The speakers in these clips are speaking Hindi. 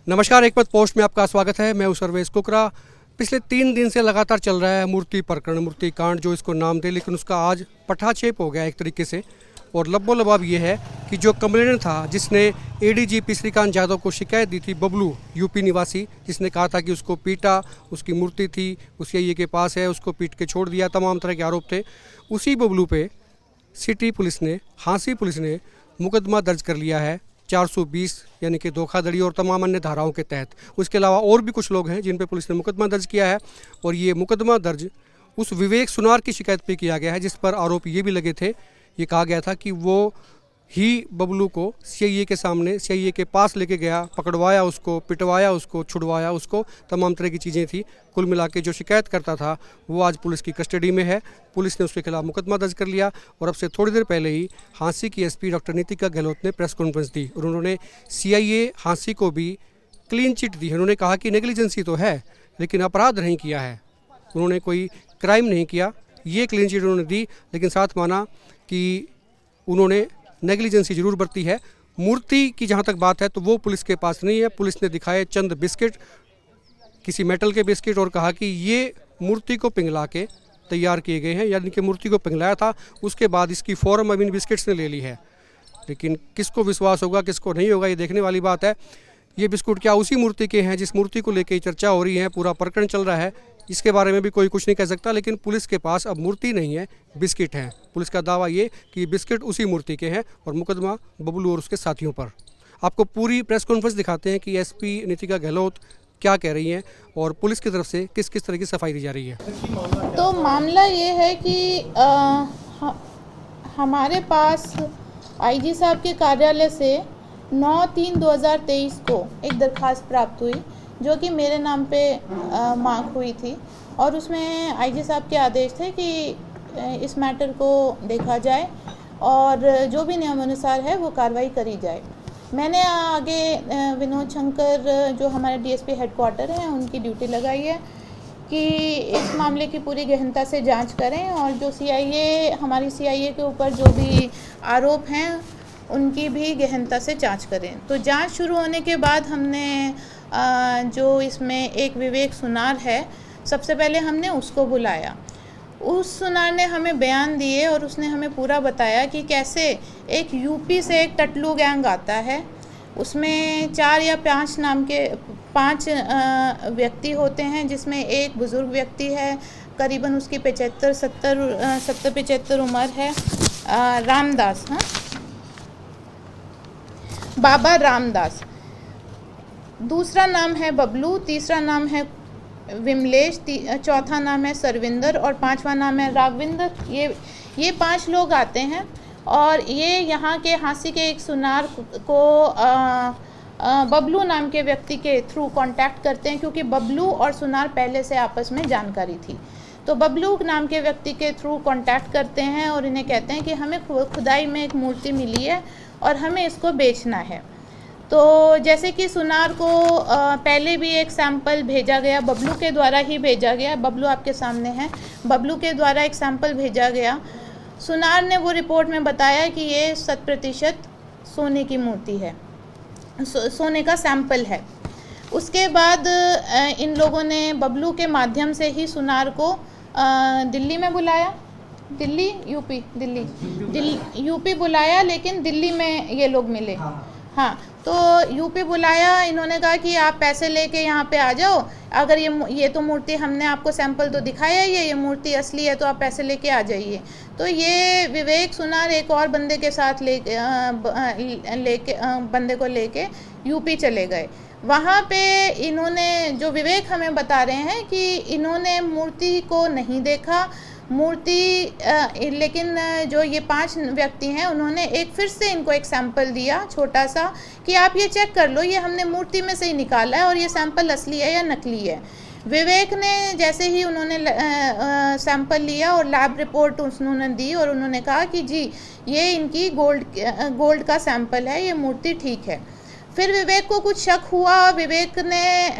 नमस्कार, एक मत पोस्ट में आपका स्वागत है। मैं हूं सर्वेश कुकरा। पिछले 3 दिन से लगातार चल रहा है मूर्ति प्रकरण, मूर्ति कांड जो इसको नाम दे, लेकिन उसका आज पटाक्षेप हो गया एक तरीके से। और लब्बो लबाब ये है कि जो कंप्लेनेंट था, जिसने एडीजीपी श्रीकांत यादव को शिकायत दी थी, बबलू यूपी निवासी, जिसने कहा था कि उसको पीटा, उसकी मूर्ति थी उस ये के पास है, उसको पीट के छोड़ दिया, तमाम तरह के आरोप थे। उसी बबलू पे सिटी पुलिस ने, हांसी पुलिस ने मुकदमा दर्ज कर लिया है 420 यानी कि धोखाधड़ी और तमाम अन्य धाराओं के तहत। उसके अलावा और भी कुछ लोग हैं जिन पे पुलिस ने मुकदमा दर्ज किया है। और ये मुकदमा दर्ज उस विवेक सुनार की शिकायत पे किया गया है, जिस पर आरोप ये भी लगे थे, ये कहा गया था कि वो ही बबलू को सीआईए के सामने, सीआईए के पास लेके गया, पकड़वाया उसको, पिटवाया उसको, छुड़वाया उसको, तमाम तरह की चीज़ें थी। कुल मिला के जो शिकायत करता था वो आज पुलिस की कस्टडी में है। पुलिस ने उसके खिलाफ मुकदमा दर्ज कर लिया। और अब से थोड़ी देर पहले ही हांसी की एसपी डॉक्टर नीतिका गहलोत ने प्रेस कॉन्फ्रेंस दी और उन्होंने सीआईए हांसी को भी क्लीन चिट दी। उन्होंने कहा कि नेग्लिजेंसी तो है लेकिन अपराध नहीं किया है, उन्होंने कोई क्राइम नहीं किया, ये क्लीन चिट उन्होंने दी। लेकिन साथ माना कि उन्होंने नेग्लिजेंसी जरूर बरती है। मूर्ति की जहाँ तक बात है तो वो पुलिस के पास नहीं है। पुलिस ने दिखाए चंद बिस्किट, किसी मेटल के बिस्किट, और कहा कि ये मूर्ति को पिघला के तैयार किए गए हैं, यानी कि मूर्ति को पिघलाया था, उसके बाद इसकी फॉर्म अब इन बिस्किट्स ने ले ली है। लेकिन किसको विश्वास होगा किसको नहीं होगा, ये देखने वाली बात है। ये बिस्कुट क्या उसी मूर्ति के हैं जिस मूर्ति को लेकर चर्चा हो रही है, पूरा प्रकरण चल रहा है, इसके बारे में भी कोई कुछ नहीं कह सकता। लेकिन पुलिस के पास अब मूर्ति नहीं है, बिस्किट हैं। पुलिस का दावा ये कि बिस्किट उसी मूर्ति के हैं और मुकदमा बबलू और उसके साथियों पर। आपको पूरी प्रेस कॉन्फ्रेंस दिखाते हैं कि एसपी नीतिका गहलोत क्या कह रही हैं और पुलिस की तरफ से किस किस तरह की सफाई दी जा रही है। तो मामला ये है कि हमारे पास आईजी साहब के कार्यालय से 9/3/2023 को एक दरख्वास्त प्राप्त हुई जो कि मेरे नाम पे मांग हुई थी। और उसमें आईजी साहब के आदेश थे कि इस मैटर को देखा जाए और जो भी नियमानुसार है वो कार्रवाई करी जाए। मैंने आगे विनोद शंकर जो हमारे डीएसपी हेडक्वार्टर हैं उनकी ड्यूटी लगाई है कि इस मामले की पूरी गहनता से जांच करें और जो सीआईए, हमारी सीआईए के ऊपर जो भी आरोप हैं उनकी भी गहनता से जांच करें। तो जांच शुरू होने के बाद हमने जो इसमें एक विवेक सुनार है, सबसे पहले हमने उसको बुलाया। उस सुनार ने हमें बयान दिए और उसने हमें पूरा बताया कि कैसे एक यूपी से एक टटलू गैंग आता है, उसमें 4 या 5 नाम के 5 व्यक्ति होते हैं, जिसमें एक बुज़ुर्ग व्यक्ति है, करीबन उसकी 70-75 उम्र है, रामदास, हाँ, बाबा रामदास। दूसरा नाम है बबलू, तीसरा नाम है विमलेश, चौथा नाम है सरविंदर और 5वां नाम है राघविंदर। ये 5 लोग आते हैं और ये यहाँ के हांसी के एक सुनार को बबलू नाम के व्यक्ति के थ्रू कांटेक्ट करते हैं, क्योंकि बबलू और सुनार पहले से आपस में जानकारी थी। तो बबलू नाम के व्यक्ति के थ्रू कांटेक्ट करते हैं और इन्हें कहते हैं कि हमें खुदाई में एक मूर्ति मिली है और हमें इसको बेचना है। तो जैसे कि सुनार को पहले भी एक सैंपल भेजा गया, बबलू के द्वारा ही भेजा गया, बबलू आपके सामने है, बबलू के द्वारा एक सैंपल भेजा गया। सुनार ने वो रिपोर्ट में बताया कि ये 100% सोने की मूर्ति है, सोने का सैंपल है। उसके बाद इन लोगों ने बबलू के माध्यम से ही सुनार को दिल्ली में बुलाया, दिल्ली यूपी बुलाया, लेकिन दिल्ली में ये लोग मिले। हाँ, तो यूपी बुलाया, इन्होंने कहा कि आप पैसे लेके यहाँ पे आ जाओ, अगर ये तो मूर्ति हमने आपको सैंपल तो दिखाया ही है, ये मूर्ति असली है, तो आप पैसे लेके आ जाइए। तो ये विवेक सुनार एक और बंदे के साथ बंदे को लेके यूपी चले गए। वहाँ पे इन्होंने, जो विवेक हमें बता रहे हैं कि इन्होंने मूर्ति को नहीं देखा, लेकिन जो ये 5 व्यक्ति हैं उन्होंने फिर से इनको एक सैंपल दिया छोटा सा कि आप ये चेक कर लो, ये हमने मूर्ति में से ही निकाला है और ये सैंपल असली है या नकली है। विवेक ने जैसे ही उन्होंने सैंपल लिया और लैब रिपोर्ट उन्होंने दी और उन्होंने कहा कि जी ये इनकी गोल्ड का सैंपल है, ये मूर्ति ठीक है। फिर विवेक को कुछ शक हुआ। विवेक ने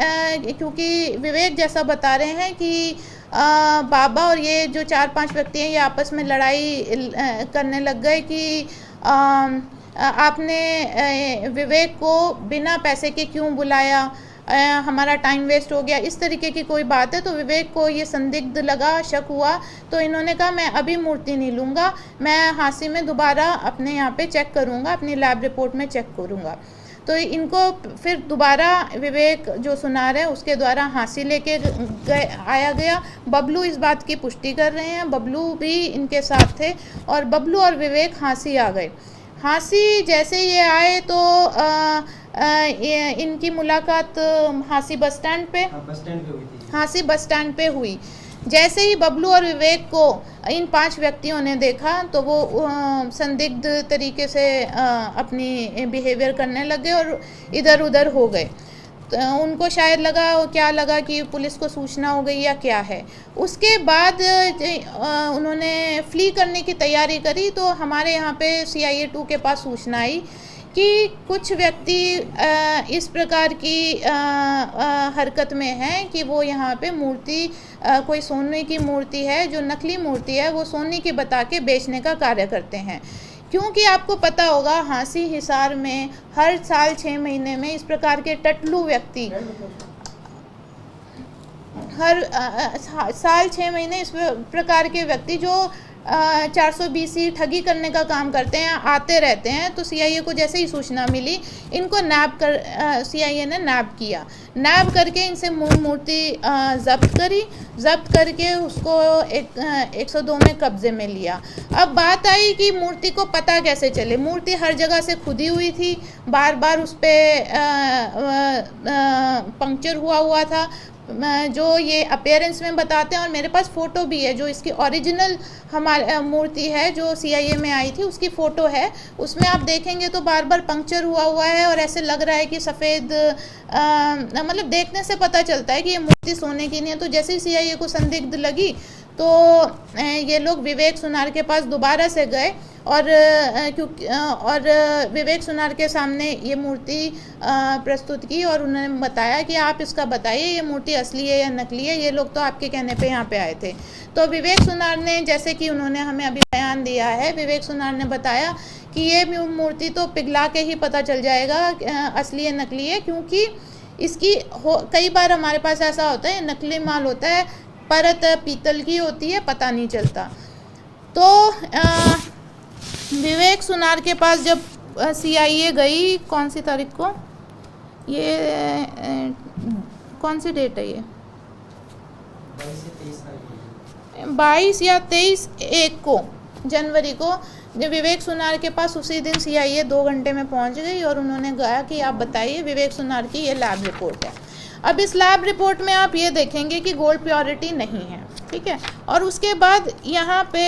क्योंकि विवेक जैसा बता रहे हैं कि बाबा और ये जो 4-5 व्यक्ति हैं ये आपस में लड़ाई करने लग गए कि आपने विवेक को बिना पैसे के क्यों बुलाया, हमारा टाइम वेस्ट हो गया, इस तरीके की कोई बात है। तो विवेक को ये संदिग्ध लगा, शक हुआ, तो इन्होंने कहा मैं अभी मूर्ति नहीं लूँगा, मैं हांसी में दोबारा अपने यहाँ पे चेक करूँगा, अपनी लैब रिपोर्ट में चेक करूँगा। तो इनको फिर दोबारा विवेक जो सुनार है उसके द्वारा हांसी लेके आया गया। बबलू इस बात की पुष्टि कर रहे हैं, बबलू भी इनके साथ थे और बबलू और विवेक हांसी आ गए। हांसी जैसे ये आए तो इनकी मुलाकात हांसी बस स्टैंड पे हुई थी। हांसी बस स्टैंड पे हुई। जैसे ही बबलू और विवेक को इन 5 व्यक्तियों ने देखा तो वो संदिग्ध तरीके से अपनी बिहेवियर करने लगे और इधर उधर हो गए। तो उनको शायद क्या लगा कि पुलिस को सूचना हो गई या क्या है। उसके बाद उन्होंने फ्ली करने की तैयारी करी तो हमारे यहाँ पे CIA 2 के पास सूचना आई कि कुछ व्यक्ति इस प्रकार की हरकत में हैं कि वो यहाँ पे मूर्ति कोई सोने की मूर्ति है, जो नकली मूर्ति है वो सोने की बता के बेचने का कार्य करते हैं। क्योंकि आपको पता होगा हांसी हिसार में हर साल 6 महीने में इस प्रकार के टटलू व्यक्ति हर साल 6 महीने इस प्रकार के व्यक्ति जो 420 ठगी करने का काम करते हैं आते रहते हैं। तो CIA को जैसे ही सूचना मिली इनको CIA ने नैब किया, नैब करके इनसे मूर्ति जब्त करी, जब्त करके उसको 102 में कब्जे में लिया। अब बात आई कि मूर्ति को पता कैसे चले, मूर्ति हर जगह से खुदी हुई थी, बार बार उस पर पंक्चर हुआ था जो ये अपीयरेंस में बताते हैं। और मेरे पास फ़ोटो भी है जो इसकी ओरिजिनल हमारे मूर्ति है जो CIA में आई थी, उसकी फ़ोटो है। उसमें आप देखेंगे तो बार बार पंक्चर हुआ है और ऐसे लग रहा है कि सफ़ेद मतलब देखने से पता चलता है कि ये मूर्ति सोने की नहीं है। तो जैसे ही CIA को संदिग्ध लगी तो ये लोग विवेक सुनार के पास दोबारा से गए और विवेक सुनार के सामने ये मूर्ति प्रस्तुत की और उन्होंने बताया कि आप इसका बताइए ये मूर्ति असली है या नकली है, ये लोग तो आपके कहने पे यहाँ पे आए थे। तो विवेक सुनार ने, जैसे कि उन्होंने हमें अभी बयान दिया है, विवेक सुनार ने बताया कि ये मूर्ति तो पिघला के ही पता चल जाएगा असली है नकली है, क्योंकि इसकी कई बार हमारे पास ऐसा होता है नकली माल होता है, परत पीतल की होती है, पता नहीं चलता। तो विवेक सुनार के पास जब CIA गई, कौन सी तारीख को, ये कौन सी डेट है, ये 22 या 23 1 को जनवरी को विवेक सुनार के पास उसी दिन CIA 2 घंटे में पहुंच गई और उन्होंने कहा कि आप बताइए विवेक सुनार की ये लैब रिपोर्ट है। अब इस लैब रिपोर्ट में आप ये देखेंगे कि गोल्ड प्योरिटी नहीं है, ठीक है। और उसके बाद यहाँ पे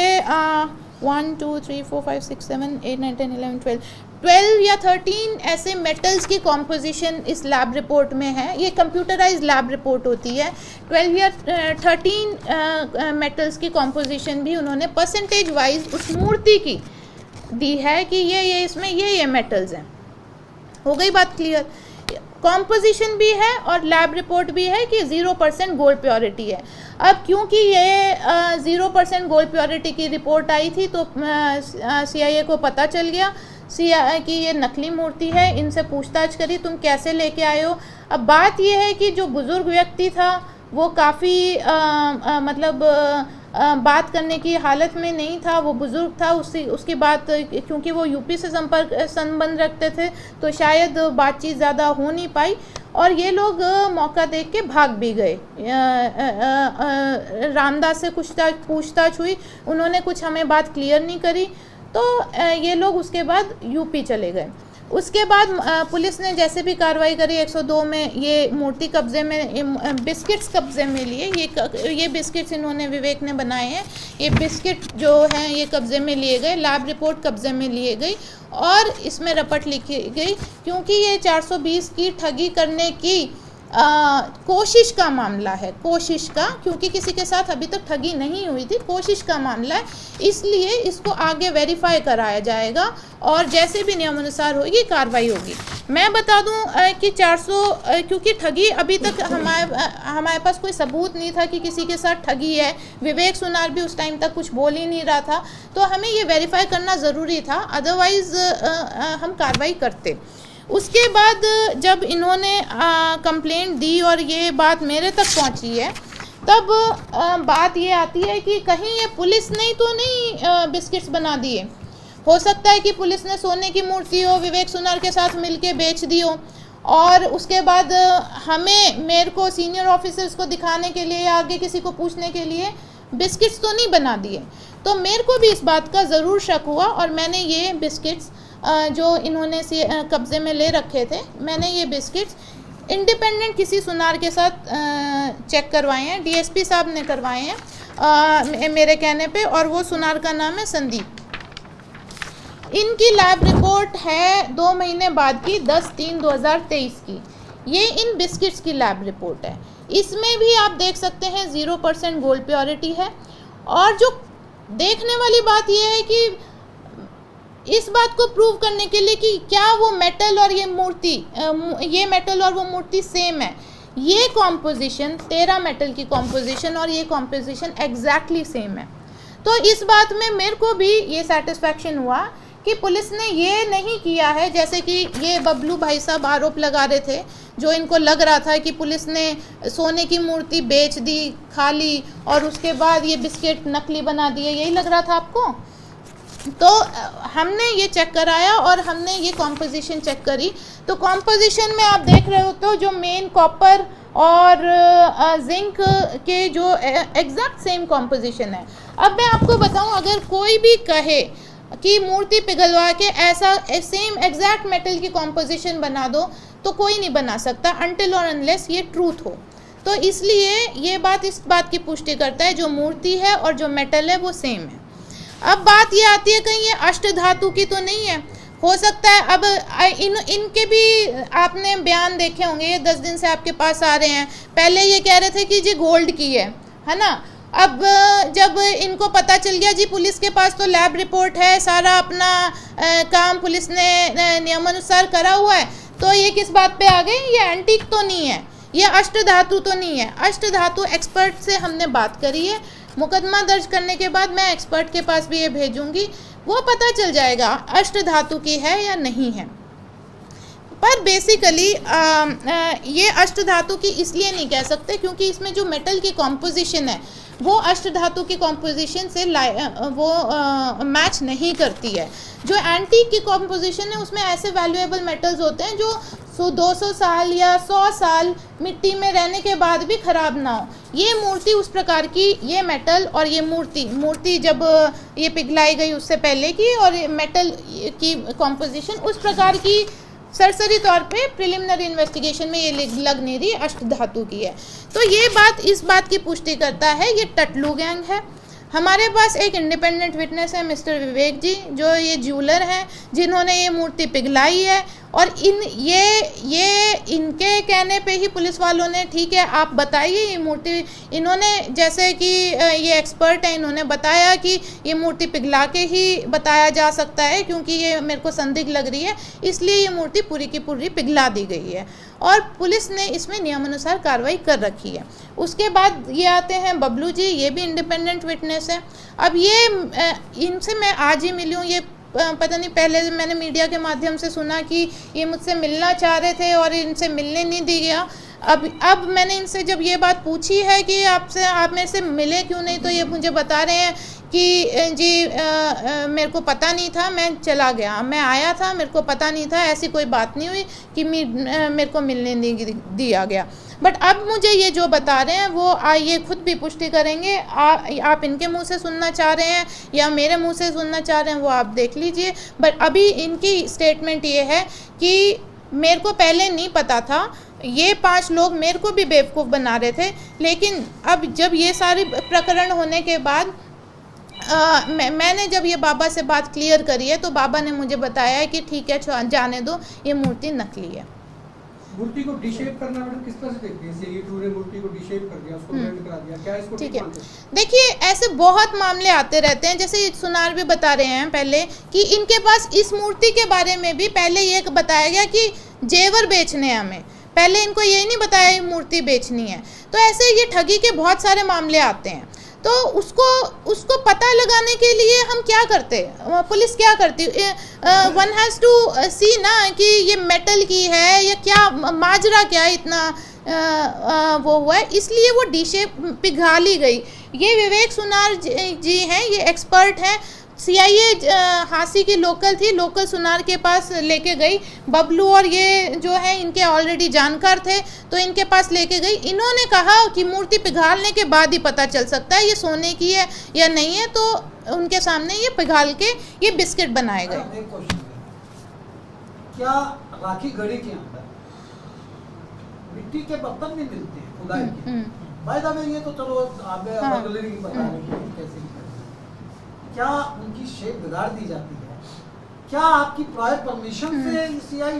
1 2 3 4 5 6 7 8 9 10 11 12 या 13 ऐसे मेटल्स की कॉम्पोजिशन इस लैब रिपोर्ट में है। ये कंप्यूटराइज लैब रिपोर्ट होती है। 12 या 13 मेटल्स की कॉम्पोजिशन भी उन्होंने परसेंटेज वाइज उस मूर्ति की दी है कि ये इसमें ये मेटल्स हैं। हो गई बात क्लियर। कॉम्पोजिशन भी है और लैब रिपोर्ट भी है कि 0% गोल्ड प्योरिटी है। अब क्योंकि ये 0% गोल्ड प्योरिटी की रिपोर्ट आई थी तो CIA को पता चल गया कि ये नकली मूर्ति है। इनसे पूछताछ करी, तुम कैसे लेके आए हो। अब बात ये है कि जो बुज़ुर्ग व्यक्ति था वो काफ़ी मतलब बात करने की हालत में नहीं था, वो बुज़ुर्ग था। उसकी बात, क्योंकि वो यूपी से संबंध रखते थे तो शायद बातचीत ज़्यादा हो नहीं पाई और ये लोग मौका देख के भाग भी गए। रामदास से कुछ पूछताछ हुई, उन्होंने कुछ हमें बात क्लियर नहीं करी तो ये लोग उसके बाद यूपी चले गए। उसके बाद पुलिस ने जैसे भी कार्रवाई करी 102 में ये मूर्ति कब्जे में, बिस्किट्स कब्जे में लिए। ये बिस्किट्स इन्होंने विवेक ने बनाए हैं। ये बिस्किट जो हैं ये कब्जे में लिए गए, लैब रिपोर्ट कब्जे में लिए गई और इसमें रपट लिखी गई क्योंकि ये 420 की ठगी करने की कोशिश का मामला है, कोशिश का, क्योंकि किसी के साथ अभी तक ठगी नहीं हुई थी, कोशिश का मामला है, इसलिए इसको आगे वेरीफाई कराया जाएगा और जैसे भी नियमानुसार होगी कार्रवाई होगी। मैं बता दूं कि 400 क्योंकि ठगी अभी तक हमारे पास कोई सबूत नहीं था कि किसी के साथ ठगी है, विवेक सुनार भी उस टाइम तक कुछ बोल ही नहीं रहा था, तो हमें ये वेरीफाई करना ज़रूरी था, अदरवाइज़ हम कार्रवाई करते। उसके बाद जब इन्होंने कंप्लेंट दी और ये बात मेरे तक पहुंची है, तब बात ये आती है कि कहीं ये पुलिस ने तो नहीं बिस्किट्स बना दिए। हो सकता है कि पुलिस ने सोने की मूर्ति हो विवेक सुनार के साथ मिलके बेच दी हो और उसके बाद मेरे को सीनियर ऑफिसर्स को दिखाने के लिए या आगे किसी को पूछने के लिए बिस्किट्स तो नहीं बना दिए। तो मेरे को भी इस बात का ज़रूर शक हुआ और मैंने ये बिस्किट्स जो इन्होंने कब्ज़े में ले रखे थे, मैंने ये बिस्किट्स इंडिपेंडेंट किसी सुनार के साथ चेक करवाए हैं, डीएसपी साहब ने करवाए हैं मेरे कहने पे, और वो सुनार का नाम है संदीप। इनकी लैब रिपोर्ट है 2 महीने बाद की, 10/3/2023 की। ये इन बिस्किट्स की लैब रिपोर्ट है। इसमें भी आप देख सकते हैं 0% गोल्ड प्योरिटी है। और जो देखने वाली बात यह है कि इस बात को प्रूव करने के लिए कि क्या वो मेटल और ये मेटल और वो मूर्ति सेम है, ये कॉम्पोजिशन 13 मेटल की कॉम्पोजिशन और ये कॉम्पोजिशन एग्जैक्टली सेम है। तो इस बात में मेरे को भी ये सेटिस्फैक्शन हुआ कि पुलिस ने ये नहीं किया है जैसे कि ये बबलू भाई साहब आरोप लगा रहे थे, जो इनको लग रहा था कि पुलिस ने सोने की मूर्ति बेच दी, खा ली और उसके बाद ये बिस्किट नकली बना दिए, यही लग रहा था आपको। तो हमने ये चेक कराया और हमने ये कॉम्पोजिशन चेक करी। तो कॉम्पोजिशन में आप देख रहे हो तो जो मेन कॉपर और जिंक के जो एग्जैक्ट सेम कॉम्पोजिशन है। अब मैं आपको बताऊं, अगर कोई भी कहे कि मूर्ति पिघलवा के ऐसा सेम एग्जैक्ट मेटल की कॉम्पोजिशन बना दो, तो कोई नहीं बना सकता अनटिल और अनलेस ये ट्रूथ हो। तो इसलिए ये बात इस बात की पुष्टि करता है, जो मूर्ति है और जो मेटल है वो सेम है। अब बात ये आती है कहीं ये अष्ट धातु की तो नहीं है, हो सकता है। अब इनके भी आपने बयान देखे होंगे, ये 10 दिन से आपके पास आ रहे हैं। पहले ये कह रहे थे कि जी गोल्ड की है ना। अब जब इनको पता चल गया जी पुलिस के पास तो लैब रिपोर्ट है, सारा अपना काम पुलिस ने नियमानुसार करा हुआ है, तो ये किस बात पे आ गए, ये एंटीक तो नहीं है, ये अष्ट धातु तो नहीं है। अष्ट धातु एक्सपर्ट से हमने बात करी है, मुकदमा दर्ज करने के बाद मैं एक्सपर्ट के पास भी ये भेजूंगी, वो पता चल जाएगा अष्ट धातु की है या नहीं है। पर बेसिकली ये अष्ट धातु की इसलिए नहीं कह सकते क्योंकि इसमें जो मेटल की कॉम्पोजिशन है वो अष्ट धातु की कॉम्पोजिशन से मैच नहीं करती है। जो एंटीक की कॉम्पोजिशन है उसमें ऐसे वैल्यूएबल मेटल्स होते हैं जो 200 साल या 100 साल मिट्टी में रहने के बाद भी ख़राब ना हो। ये मूर्ति उस प्रकार की, ये मेटल और ये मूर्ति जब ये पिघलाई गई उससे पहले की, और ये मेटल की कॉम्पोजिशन उस प्रकार की सरसरी तौर पे प्रिलिमिनरी इन्वेस्टिगेशन में ये लग नहीं रही अष्ट धातु की है। तो ये बात इस बात की पुष्टि करता है, ये टटलू गैंग है। हमारे पास एक इंडिपेंडेंट विटनेस है मिस्टर विवेक जी, जो ये ज्वेलर हैं जिन्होंने ये मूर्ति पिघलाई है, और इनके कहने पे ही पुलिस वालों ने ठीक है आप बताइए ये मूर्ति, इन्होंने जैसे कि ये एक्सपर्ट है, इन्होंने बताया कि ये मूर्ति पिघला के ही बताया जा सकता है क्योंकि ये मेरे को संदिग्ध लग रही है, इसलिए ये मूर्ति पूरी की पूरी पिघला दी गई है और पुलिस ने इसमें नियमानुसार कार्रवाई कर रखी है। उसके बाद ये आते हैं बबलू जी, ये भी इंडिपेंडेंट विटनेस है। अब ये इनसे मैं आज ही मिली हूँ, ये पता नहीं पहले मैंने मीडिया के माध्यम से सुना कि ये मुझसे मिलना चाह रहे थे और इनसे मिलने नहीं दी गया। अब मैंने इनसे जब ये बात पूछी है कि आप मेरे से मिले क्यों नहीं, तो ये मुझे बता रहे हैं कि जी मेरे को पता नहीं था, मैं चला गया, मैं आया था, मेरे को पता नहीं था, ऐसी कोई बात नहीं हुई कि मेरे को मिलने नहीं दिया गया। बट अब मुझे ये जो बता रहे हैं वो ये खुद भी पुष्टि करेंगे। आप इनके मुंह से सुनना चाह रहे हैं या मेरे मुंह से सुनना चाह रहे हैं वो आप देख लीजिए। बट अभी इनकी स्टेटमेंट ये है कि मेरे को पहले नहीं पता था, ये 5 लोग मेरे को भी बेवकूफ़ बना रहे थे, लेकिन अब जब ये सारी प्रकरण होने के बाद मैंने जब ये बाबा से बात क्लियर करी है तो बाबा ने मुझे बताया है कि ठीक है जाने दो, ये मूर्ति नकली है। मूर्ति को डिशेप करना मैडम किस तरह से देखते हैं? सीआईए 2 ने मूर्ति को डिशेप कर दिया, उसको ब्रांड करा दिया, क्या इसको ठीक ठीक है। मानते हैं? देखिए ऐसे बहुत मामले आते रहते हैं, जैसे सुनार भी बता रहे हैं पहले कि इनके पास इस मूर्ति के बारे में भी पहले ये बताया गया कि जेवर बेचने हैं हमें, पहले इनको ये नहीं बताया ये मूर्ति बेचनी है। तो ऐसे ये ठगी के बहुत सारे मामले आते हैं। तो उसको पता लगाने के लिए हम क्या करते, पुलिस क्या करती, वन हैज़ टू सी ना कि ये मेटल की है या क्या, माजरा क्या इतना वो हुआ है, इसलिए वो डिशेप पिघा ली गई। ये विवेक सुनार जी हैं, ये एक्सपर्ट हैं। सीआईए हांसी की लोकल थी, लोकल सुनार के पास लेके गई। बबलू और ये जो है इनके ऑलरेडी जानकार थे, तो इनके पास लेके गई। इन्होंने कहा कि मूर्ति पिघालने के बाद ही पता चल सकता है ये सोने की है या नहीं है, तो उनके सामने ये पिघाल के ये बिस्किट बनाए गए। एक क्वेश्चन है, क्या राखी गढ़ी के अंदर मिट्टी के बर्तन भी मिलते हैं खुदाई के? भाई साहब ये तो चलो आप हाँ। बता रहे हैं कैसे क्या उनकी शेप बिगाड़ दी जाती है? क्या आपकी प्रायर परमिशन से सीआईए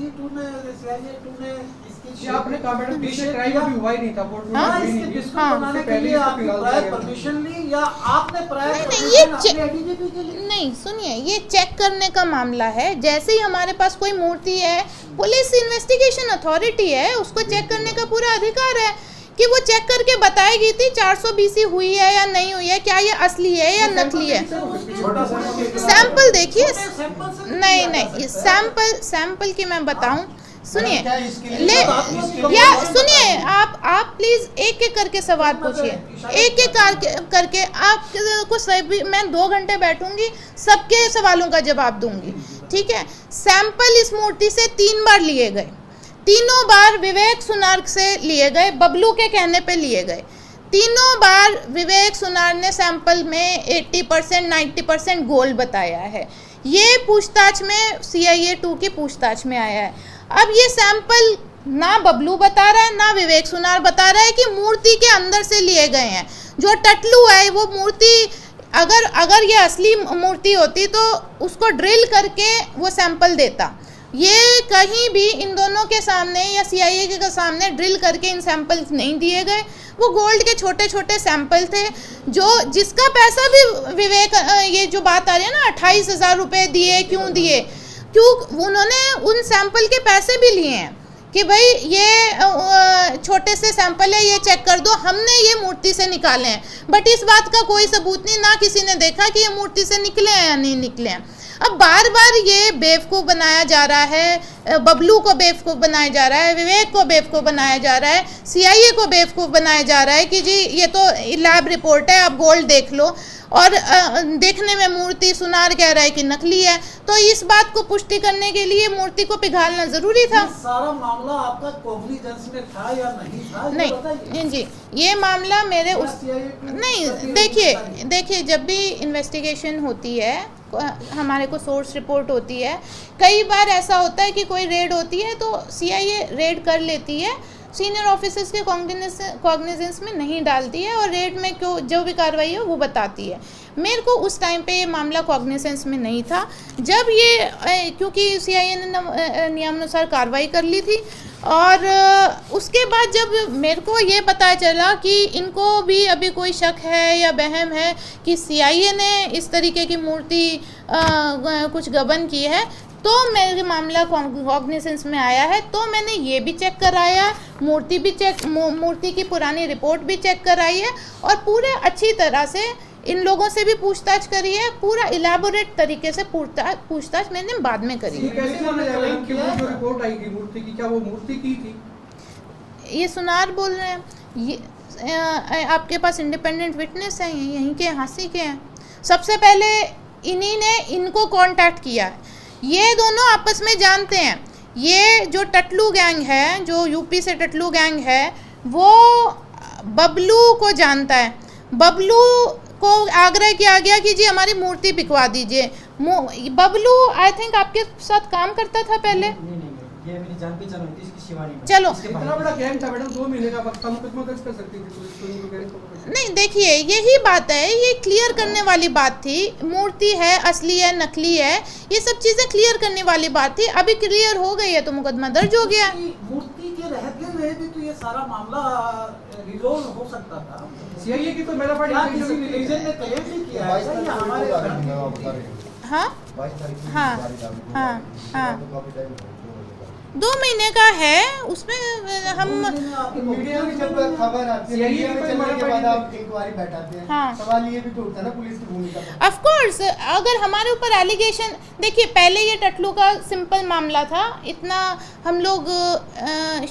2 ने इसकी ये आपने कहा मैडम डिशेप क्राइम अभी हुआ ही नहीं था, कोर्ट में हाँ, हुई नहीं इसके थी। बिस्कुट हाँ। बनाने के पहले लिए इसको आपकी पिघाल प्रायर दिया गया था। परमिशन ली या आपने प्रायर नहीं, ये परमिशन अपने एडीजीपी के लिए? नहीं सुनिए, ये चेक करने का मामला है। जैसे ही हमारे पास कोई मूर्ति है, पुलिस इन्वेस्टिगेशन अथॉरिटी है, उसको चेक करने का पूरा अधिकार है कि वो चेक करके बताएगी थी 420 हुई है या नहीं हुई है, क्या ये असली है या नकली है। छोटा सा सैंपल देखिए, सैंपल से नहीं सैंपल की मैं बताऊं, सुनिए क्या इसके लिए ले तो आपको या सुनिए, आप प्लीज एक एक करके सवाल पूछिए, एक एक करके आपको सभी, मैं 2 घंटे बैठूंगी, सबके सवालों का जवाब दूंगी, ठीक है। सैंपल इस मूर्ति से 3 बार लिए गए, तीनों बार विवेक सुनार से लिए गए, बबलू के कहने पे लिए गए। तीनों बार विवेक सुनार ने सैंपल में 80% 90% गोल्ड बताया है। ये पूछताछ में सीआईए 2 की पूछताछ में आया है। अब ये सैंपल ना बबलू बता रहा है ना विवेक सुनार बता रहा है कि मूर्ति के अंदर से लिए गए हैं। जो टटलू है वो मूर्ति, अगर ये असली मूर्ति होती तो उसको ड्रिल करके वो सैंपल देता। ये कहीं भी इन दोनों के सामने या सीआईए के सामने ड्रिल करके इन सैंपल नहीं दिए गए। वो गोल्ड के छोटे छोटे सैंपल थे, जो जिसका पैसा भी विवेक, ये जो बात आ रही है ना 28,000 रुपये दिए, क्यों दिए, क्यों उन्होंने उन सैंपल के पैसे भी लिए हैं कि भाई ये छोटे से सैंपल है, ये चेक कर दो, हमने ये मूर्ति से निकाले हैं। बट इस बात का कोई सबूत नहीं, ना किसी ने देखा कि ये मूर्ति से निकले हैं या नहीं निकले हैं। अब बार बार ये बेवकूफ़ बनाया जा रहा है, बबलू को बेवकूफ़ बनाया जा रहा है, विवेक को बेवकूफ़ बनाया जा रहा है, सीआईए को बेवकूफ़ बनाया जा रहा है कि जी ये तो लैब रिपोर्ट है, आप गोल्ड देख लो, और देखने में मूर्ति सुनार कह रहा है कि नकली है। तो इस बात को पुष्टि करने के लिए मूर्ति को पिघालना ज़रूरी था। ये सारा मामला आपका कॉग्निजेंस में था या नहीं था, ये नहीं बताइए। जी, ये मामला मेरे क्या उस CIA नहीं, बताइए। देखिए जब भी इन्वेस्टिगेशन होती है, हमारे को सोर्स रिपोर्ट होती है, कई बार ऐसा होता है कि कोई रेड होती है तो सीआईए रेड कर लेती है, सीनियर ऑफिसर्स के कॉग्निजेंस में नहीं डालती है, और रेड में क्यों जो भी कार्रवाई है वो बताती है। मेरे को उस टाइम पे ये मामला कॉग्निजेंस में नहीं था, जब ये क्योंकि सीआईए ने नियमानुसार कार्रवाई कर ली थी, और उसके बाद जब मेरे को ये पता चला कि इनको भी अभी कोई शक है या वहम है कि सीआईए ने इस तरीके की मूर्ति कुछ गबन की है, तो मेरे मामला कॉग्निजेंस में आया है, तो मैंने ये भी चेक कराया, मूर्ति की पुरानी रिपोर्ट भी चेक कराई है, और पूरे अच्छी तरह से इन लोगों से भी पूछताछ करी है, पूरा इलेबोरेट तरीके से पूछताछ मैंने बाद में करी ये है। कैसे माना जाएगा कि वो जो रिपोर्ट आई थी मूर्ति की, क्या वो मूर्ति की थी? ये सुनार बोल रहे हैं, ये आपके पास इंडिपेंडेंट विटनेस हैं, यहीं के हांसी के हैं। सबसे पहले इन्हीं ने इनको कांटेक्ट किया है, ये दोनों आपस में जानते हैं। ये जो टटलू गैंग है, जो यूपी से टटलू गैंग है, वो बबलू को जानता है। बबलू को आग्रह किया गया कि जी हमारी मूर्ति बिकवा दीजिए। बबलू आई थिंक आपके साथ काम करता था पहले। नहीं, ये मेरी जान पहचान हुई थी, इसकी शिवानी में। चलो। इसके इतना भाई- बड़ा गैंग था मैडम, 2 महीने का वक्त था, मुकदमा दर्ज कर सकती थी पुलिस तो उनको गैंग को पकड़ सकती। नहीं देखिए, यही बात है, ये क्लियर करने वाली बात थी। मूर्ति है, असली है, नकली है, ये सब चीजें क्लियर करने वाली बात थी। अभी क्लियर हो गई है तो मुकदमा दर्ज हो गया। मूर्ति के रहते हुए भी तो ये सारा मामला रिजोल्व हो सकता था। सीआईए की तो मेरा क्या पार्टी किसी रिलीजन ने क्लेम नहीं किया है सर, ये हमारे धर्म की मूर्ति है। हाँ 22 तारीख की हाँ, बारी डाली थी। हाँ, उसके हाँ। बाद तो काफी टाइम हो गया। 2 महीने का है, उसमें हम मीडिया में जब खबर आती है, CIA मीडिया में की चलने के कोई बाद आप इंक्वायरी बैठाते हैं। हाँ। सवाल ये भी तो उठता है ना पुलिस की भूमिका पर। ऑफ कोर्स, अगर हमारे ऊपर एलिगेशन, देखिए पहले ये टटलू का सिंपल मामला था, इतना हम लोग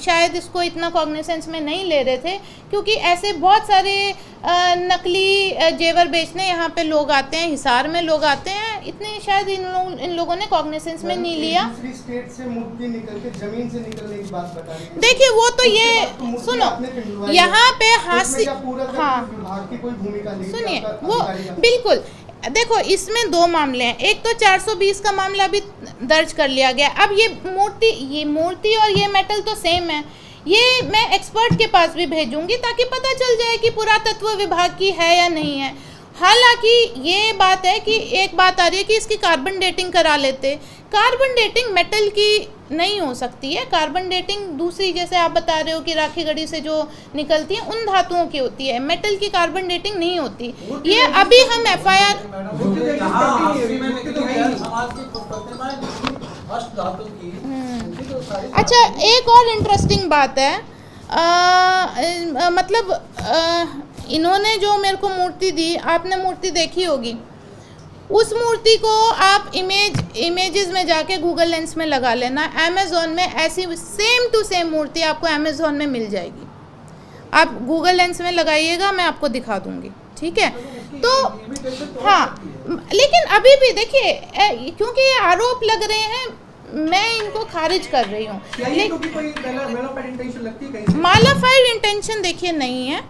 शायद इसको इतना कॉग्निसेंस में नहीं ले रहे थे, क्योंकि ऐसे बहुत सारे नकली जेवर बेचने यहाँ पे लोग आते हैं, हिसार में लोग आते हैं, इतने शायद इन लोगों ने कॉग्निसेंस में नहीं लिया। दूसरी स्टेट से मूर्ति निकल के जमीन से निकलने की बात बता रही है। देखिए वो तो उसके ये बाद तो मूर्ति सुनो, आपने पिघलवाई है। यहाँ पे उसमें हास्य, क्या पूरा हाँ विभाग की कोई भूमिका नहीं थी, सुनिए, आपका वो अधिकारी का? बिल्कुल, देखो इसमें 2 मामले हैं। एक तो 420 का मामला भी दर्ज कर लिया गया। अब ये मूर्ति और ये मेटल तो सेम है, ये मैं एक्सपर्ट के पास भी भेजूंगी ताकि पता चल जाए कि पुरातत्व विभाग की है या नहीं है। हालांकि ये बात है कि एक बात आ रही है कि इसकी कार्बन डेटिंग करा लेते। कार्बन डेटिंग मेटल की नहीं हो सकती है। कार्बन डेटिंग दूसरी, जैसे आप बता रहे हो कि राखी गढ़ी से जो निकलती है उन धातुओं की होती है, मेटल की कार्बन डेटिंग नहीं होती। ये अभी हम FIR अच्छा, एक और इंटरेस्टिंग बात है, मतलब इन्होंने जो मेरे को मूर्ति दी, आपने मूर्ति देखी होगी, उस मूर्ति को आप इमेजेस में जाके गूगल लेंस में लगा लेना। अमेज़ॉन में ऐसी सेम टू सेम मूर्ति आपको अमेज़ॉन में मिल जाएगी। आप गूगल लेंस में लगाइएगा, मैं आपको दिखा दूंगी, ठीक है। तो हाँ, लेकिन अभी भी देखिए, क्योंकि ये आरोप लग रहे हैं, मैं इनको खारिज कर रही हूँ। मालाफाइड इंटेंशन देखिए नहीं है,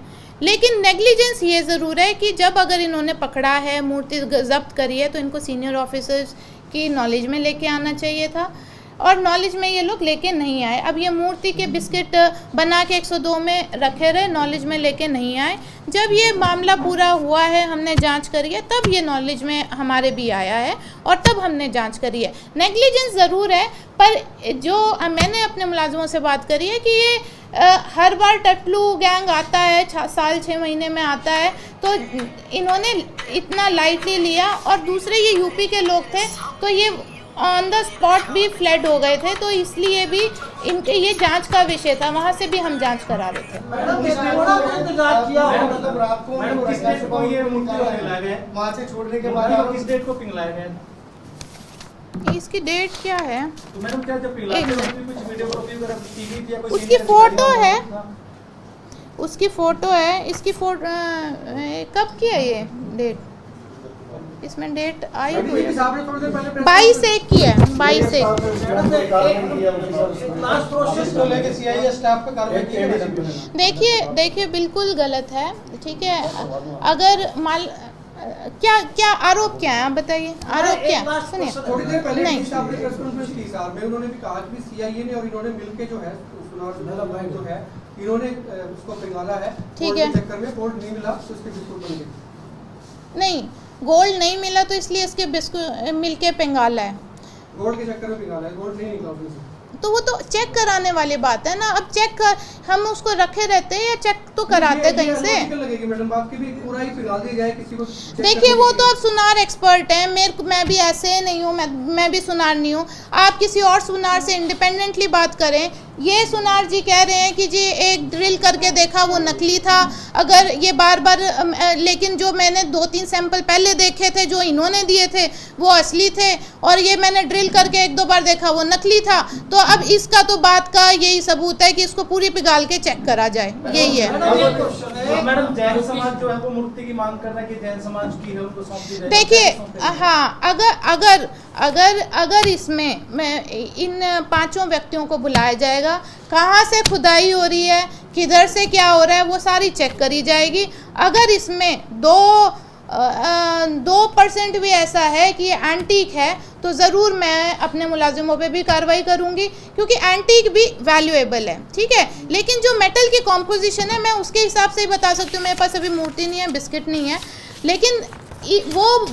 लेकिन नेग्लिजेंस ये ज़रूर है कि जब अगर इन्होंने पकड़ा है, मूर्ति जब्त करी है, तो इनको सीनियर ऑफिसर्स की नॉलेज में लेके आना चाहिए था, और नॉलेज में ये लोग लेके नहीं आए। अब ये मूर्ति के बिस्किट बना के 102 में रखे रहे, नॉलेज में लेके नहीं आए। जब ये मामला पूरा हुआ है, हमने जांच करी है, तब ये नॉलेज में हमारे भी आया है और तब हमने जांच करी है। नेग्लिजेंस ज़रूर है, पर जो मैंने अपने मुलाजमों से बात करी है कि ये हर बार टटलू गैंग आता है, साल 6 महीने में आता है, तो इन्होंने इतना लाइटली लिया। और दूसरे ये यूपी के लोग थे, तो ये ऑन द स्पॉट भी फ्लड हो गए थे, तो इसलिए भी इनके ये जांच का विषय था, वहाँ से भी हम जांच करा रहे थे। मतलब रात को किस डेट को ये मूर्ति पिघलाया गया है? वहाँ से छोड़ने के बाद मतलब किस डेट को पिघलाया गया है? इसकी डेट क्या है? तो मैडम क्या जब पिघलाया एक गया, मिनट। उसमें कुछ वीडियोग्राफी वगैरह टीवी थी या कोई उसकी सीनियर फोटो अधिकारी है। था? उसकी फ़ोटो है, इसकी फ़ोटो कब की है ये डेट? इसमें डेट आई हुई है 22/1 की है, 22/1। देखिए बिल्कुल गलत है, ठीक है। अगर क्या क्या आरोप क्या है, आप बताइए, आरोप क्या है? सुनिए, थोड़ी देर पहले नहीं। पुलिस आपने प्रेस कॉन्फ्रेंस की सार में, उन्होंने भी कहा कि सीआईए ने और इन्होंने मिलके जो है सुनार जो है इन्होंने उसको पिघला है, ठीक है। चक्कर में गोल्ड नहीं मिला तो उसके बिस्कुट बन गए। नहीं, गोल्ड नहीं मिला तो इसलिए इसके बिस्कुट मिलके पिंगाला है। गोल्ड के चक्कर में पिघला है, गोल्ड नहीं निकला उसमें से। तो वो तो चेक कराने वाली बात है ना। अब चेक कर, हम उसको रखे रहते हैं या चेक तो कराते कहीं से। लगेगी मैडम, आपकी भी पूरा ही पिघला दिया जाए किसी को। देखिए वो तो अब सुनार एक्सपर्ट हैं, मैं भी ऐसे नहीं हूँ, मैं भी सुनार नहीं हूँ। आप किसी और सुनार से इंडिपेंडेंटली बात करें। ये सुनार जी कह रहे हैं कि जी एक ड्रिल करके देखा वो नकली था, अगर ये बार बार, लेकिन जो मैंने 2-3 सैंपल पहले देखे थे जो इन्होंने दिए थे वो असली थे, और ये मैंने ड्रिल करके 1-2 बार देखा वो नकली था। तो अब इसका तो बात का यही सबूत है कि इसको पूरी पिघाल के चेक करा जाए, यही है। मैडम जैन समाज जो है वो मूर्ति की मांग कर रहा है कि जैन समाज की है उनको सौंप दी जाए। देखिए हाँ, अगर इसमें इन 5 व्यक्तियों को बुलाया जाएगा, कहाँ से खुदाई हो रही है, किधर से क्या हो रहा है, वो सारी चेक करी जाएगी। अगर इसमें 2% भी ऐसा है कि ये एंटीक है, तो ज़रूर मैं अपने मुलाजिमों पे भी कार्रवाई करूँगी, क्योंकि एंटीक भी वैल्यूएबल है, ठीक है। लेकिन जो मेटल की कॉम्पोजिशन है मैं उसके हिसाब से ही बता सकती हूँ। मेरे पास अभी मूर्ति नहीं है, बिस्किट नहीं है, लेकिन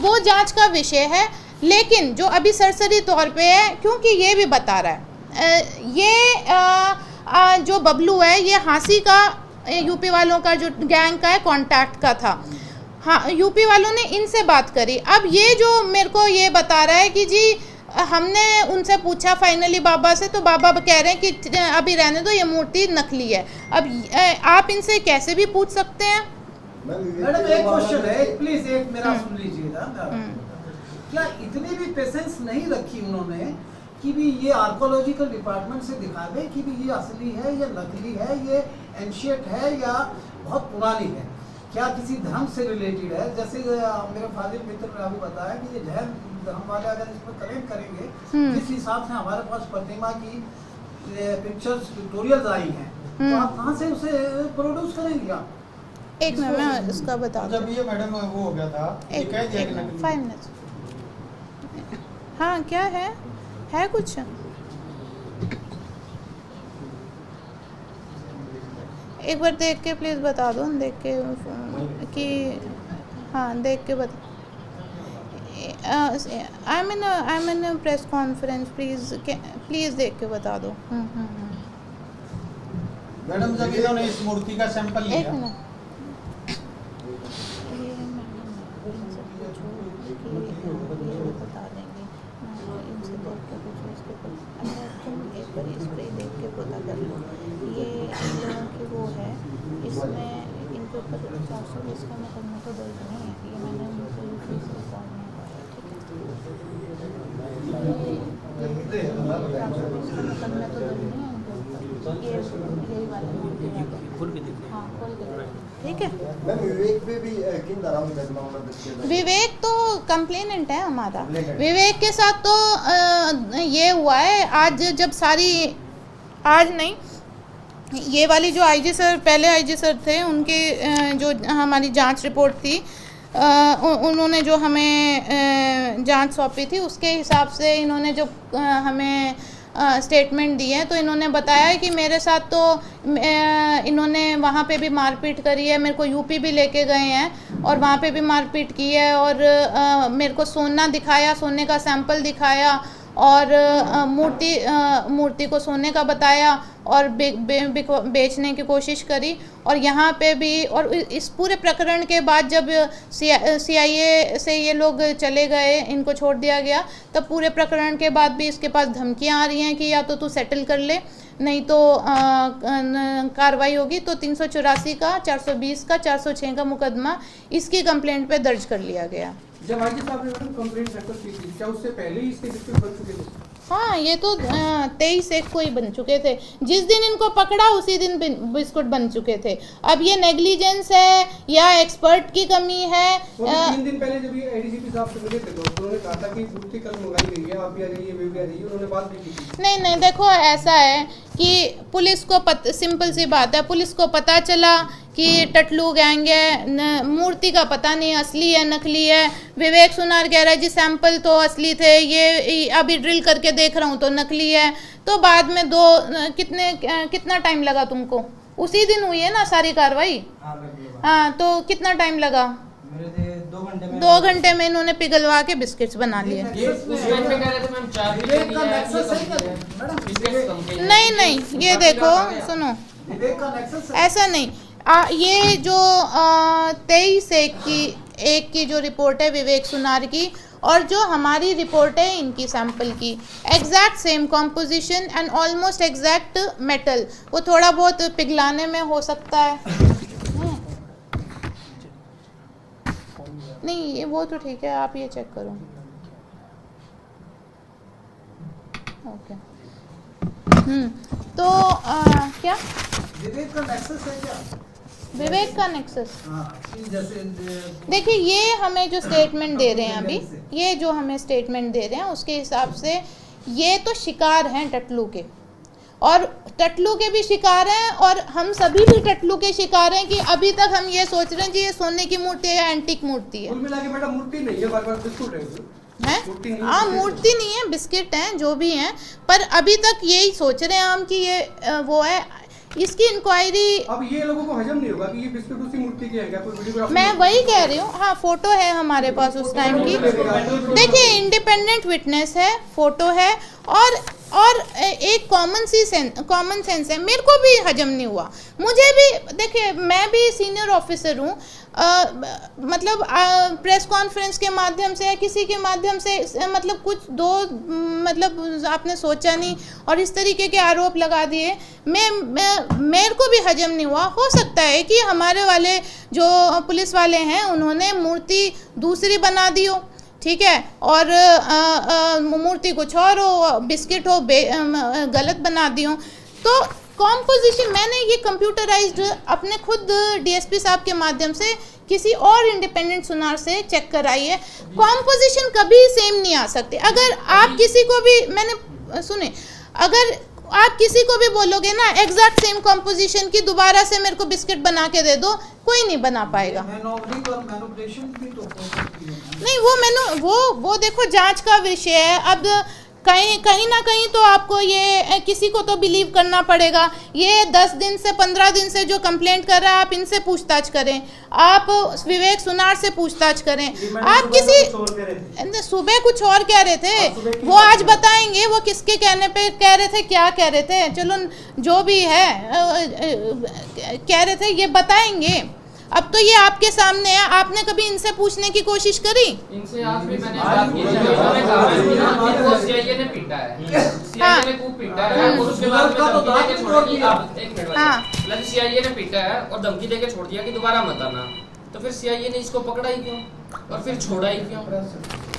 वो जांच का विषय है। लेकिन जो अभी सरसरी तौर पे है, क्योंकि ये भी बता रहा है ये जो बबलू है ये हांसी का यूपी वालों का जो गैंग का है कॉन्टैक्ट का था। हाँ, यूपी वालों ने इनसे बात करी। अब ये जो मेरे को ये बता रहा है कि जी हमने उनसे पूछा फाइनली बाबा से, तो बाबा कह रहे हैं कि अभी रहने दो, ये मूर्ति नकली है। अब आप इनसे कैसे भी पूछ सकते हैं। मैडम एक क्वेश्चन है, प्लीज एक मेरा सुन लीजिएगा। क्या इतनी भी पेशेंस नहीं रखी उन्होंने कि भी ये आर्कोलॉजिकल डिपार्टमेंट से दिखा दे कि भी ये असली है, ये नकली है, ये एंशिएंट है या बहुत पुरानी है, क्या किसी धर्म से रिलेटेड है। जैसे मेरे फाजिल मित्र ने अभी बताया कि ये जैन धर्म वाले अगर इस पर कलेक्ट करेंगे, जिस हिसाब से हमारे पास प्रतिमा की पिक्चर्स ट्यूटोरियल्स आई हैं, तो आप कहाँ से उसे प्रोड्यूस करेंगे आप? एक मिनट मैं उसका बता जब ये मैडम वो हो गया था, ये कह दिया कि नकली। 5 मिनट। हाँ, क्या है कुछ? एक बार देख के प्लीज़ बता दो, देख के कि हाँ देख के बता। I am in press conference, please देख के बता दो। मैडम जब इन्होंने इस मूर्ति का सैंपल लिया, एक मिनट, बता देंगे इनसे देख के कुछ इसके तुम एक बार इस पर देख के पता कर लो। ये इन लोगों की वो है, इसमें इनके ऊपर 420 का मुकदमा तो दर्ज नहीं है, ये मैंने उनको यूपी से रिकॉर्ड नहीं पाया, ठीक है। 420 का मुकदमा तो दर्ज नहीं है उनके ऊपर, यही वाले खोल के देखिए। हाँ, खोल के देखिए, ठीक है। मैम विवेक पे भी किन तरह का मामला दर्ज किया? विवेक तो कंप्लेनेंट है हमारा। विवेक के साथ तो ये हुआ है, आज जब सारी, आज नहीं, ये वाली जो आईजी सर, पहले आईजी सर थे, उनके जो हमारी जांच रिपोर्ट थी, उन्होंने जो हमें जांच सौंपी थी, उसके हिसाब से इन्होंने जो हमें स्टेटमेंट दी है, तो इन्होंने बताया कि मेरे साथ तो इन्होंने वहाँ पे भी मारपीट करी है, मेरे को यूपी भी लेके गए हैं और वहाँ पे भी मारपीट की है, और मेरे को सोना दिखाया, सोने का सैंपल दिखाया, और मूर्ति को सोने का बताया और बेचने की कोशिश करी। और यहाँ पे भी, और इस पूरे प्रकरण के बाद जब CIA से ये लोग चले गए, इनको छोड़ दिया गया, तब पूरे प्रकरण के बाद भी इसके पास धमकियाँ आ रही हैं कि या तो तू सेटल कर ले, नहीं तो कार्रवाई होगी। तो 384 का, 420 का, 406 का मुकदमा इसकी कंप्लेंट पे दर्ज कर लिया गया। जब आईजी साहब ने मैडम कंप्लेंट रेफर की थी, क्या उससे पहले ही इसके बिस्कुट बन चुके थे? हाँ, ये तो 23 को ही बन चुके थे। जिस दिन इनको पकड़ा उसी दिन बिस्कुट बन चुके थे। अब ये नेग्लिजेंस है या एक्सपर्ट की कमी है। 3 दिन पहले जब ये ADGP साहब से मिले थे तो उन्होंने कहा था कि मूर्ति कल मंगाई गई है, आप भी आ जाइए, वे भी आ जाइए, उन्होंने बात भी की थी। नहीं, देखो ऐसा है कि पुलिस को सिंपल सी बात है, पुलिस को पता चला कि टटलू गैंग है, मूर्ति का पता नहीं असली है नकली है। विवेक सुनार कह रहा है जी सैंपल तो असली थे, ये अभी ड्रिल करके देख रहा हूँ तो नकली है। तो बाद में कितना टाइम लगा तुमको? उसी दिन हुई है ना सारी कार्रवाई? हाँ, तो कितना टाइम लगा? 2 घंटे में इन्होंने पिघलवा के बिस्किट्स बना लिए। नहीं, ये देखो सुनो, ऐसा नहीं। ये जो 23/1 की जो रिपोर्ट है विवेक सुनार की, और जो हमारी रिपोर्ट है इनकी सैंपल की, exact same composition and almost exact metal. वो थोड़ा बहुत पिघलाने में हो सकता है, नहीं वो तो ठीक है, आप ये चेक करो। ओके, तो क्या विवेक का नेक्सस है क्या? विवेक का नेक्सस, जैसे देखिए ये हमें जो स्टेटमेंट दे रहे हैं अभी, ये जो हमें स्टेटमेंट दे रहे हैं उसके हिसाब से ये तो शिकार हैं टटलू के, और टटलू के भी शिकार हैं, और हम सभी भी टटलू के शिकार हैं कि अभी तक हम ये सोच रहे हैं कि ये सोने की मूर्ति है या एंटीक मूर्ति है। कुल मिला के मैडम मूर्ति नहीं है, बार-बार बिस्कुट है। है। मूर्ति नहीं है, हाँ, बिस्किट मूर्ति नहीं है, बिस्किट हैं जो भी हैं, पर अभी तक यही सोच रहे हैं हम कि ये वो है। इसकी इंक्वायरी अब ये लोगों को हजम नहीं होगा कि ये बिस्किट उसी मूर्ति के हैं क्या, कोई वीडियोग्राफी मैं वही कह रही हूँ। हाँ, फोटो है हमारे पास उस टाइम की, देखिए इंडिपेंडेंट विटनेस है, फोटो है, और एक कॉमन सेंस है। मेरे को भी हजम नहीं हुआ, मुझे भी। देखिए मैं भी सीनियर ऑफिसर हूँ, मतलब प्रेस कॉन्फ्रेंस के माध्यम से या किसी के माध्यम से मतलब कुछ दो मतलब आपने सोचा नहीं और इस तरीके के आरोप लगा दिए। मेरे को भी हजम नहीं हुआ। हो सकता है कि हमारे वाले जो पुलिस वाले हैं उन्होंने मूर्ति दूसरी बना दी हो, ठीक है, और मूर्ति कुछ और हो, बिस्किट हो गलत बना दी हो। तो कॉम्पोजिशन मैंने ये कंप्यूटराइज्ड अपने खुद डीएसपी साहब के माध्यम से किसी और इंडिपेंडेंट सुनार से चेक कराई है। कॉम्पोजिशन कभी सेम नहीं आ सकती। अगर आप किसी को भी सुने, अगर आप किसी को भी बोलोगे ना एग्जैक्ट सेम कॉम्पोजिशन की दोबारा से मेरे को बिस्किट बना के दे दो, कोई नहीं बना पाएगा। नहीं, वो देखो जांच का विषय है। अब कहीं ना कहीं तो आपको ये किसी को तो बिलीव करना पड़ेगा। ये 10 दिन से 15 दिन से जो कंप्लेंट कर रहा है, आप इनसे पूछताछ करें, आप विवेक सुनार से पूछताछ करें। आप किसी सुबह कुछ और कह रहे थे, वो आज बताएंगे वो किसके कहने पे कह रहे थे, क्या कह रहे थे। चलो जो भी है कह रहे थे ये बताएंगे। अब तो ये आपके सामने है, आपने कभी इनसे पूछने की कोशिश करी? इनसे आज भी मैंने बात की, उन्होंने कहा कि वो सीआईए ने पीटा है, सीआईए ने खूब पीटा है और उसके बाद में धमकी देके छोड़ दिया। एक मिनट, सीआईए ने पीटा है और धमकी देके छोड़ दिया कि दोबारा मत आना। तो फिर सीआईए ने इसको पकड़ा ही क्यों और फिर छोड़ा ही क्यों?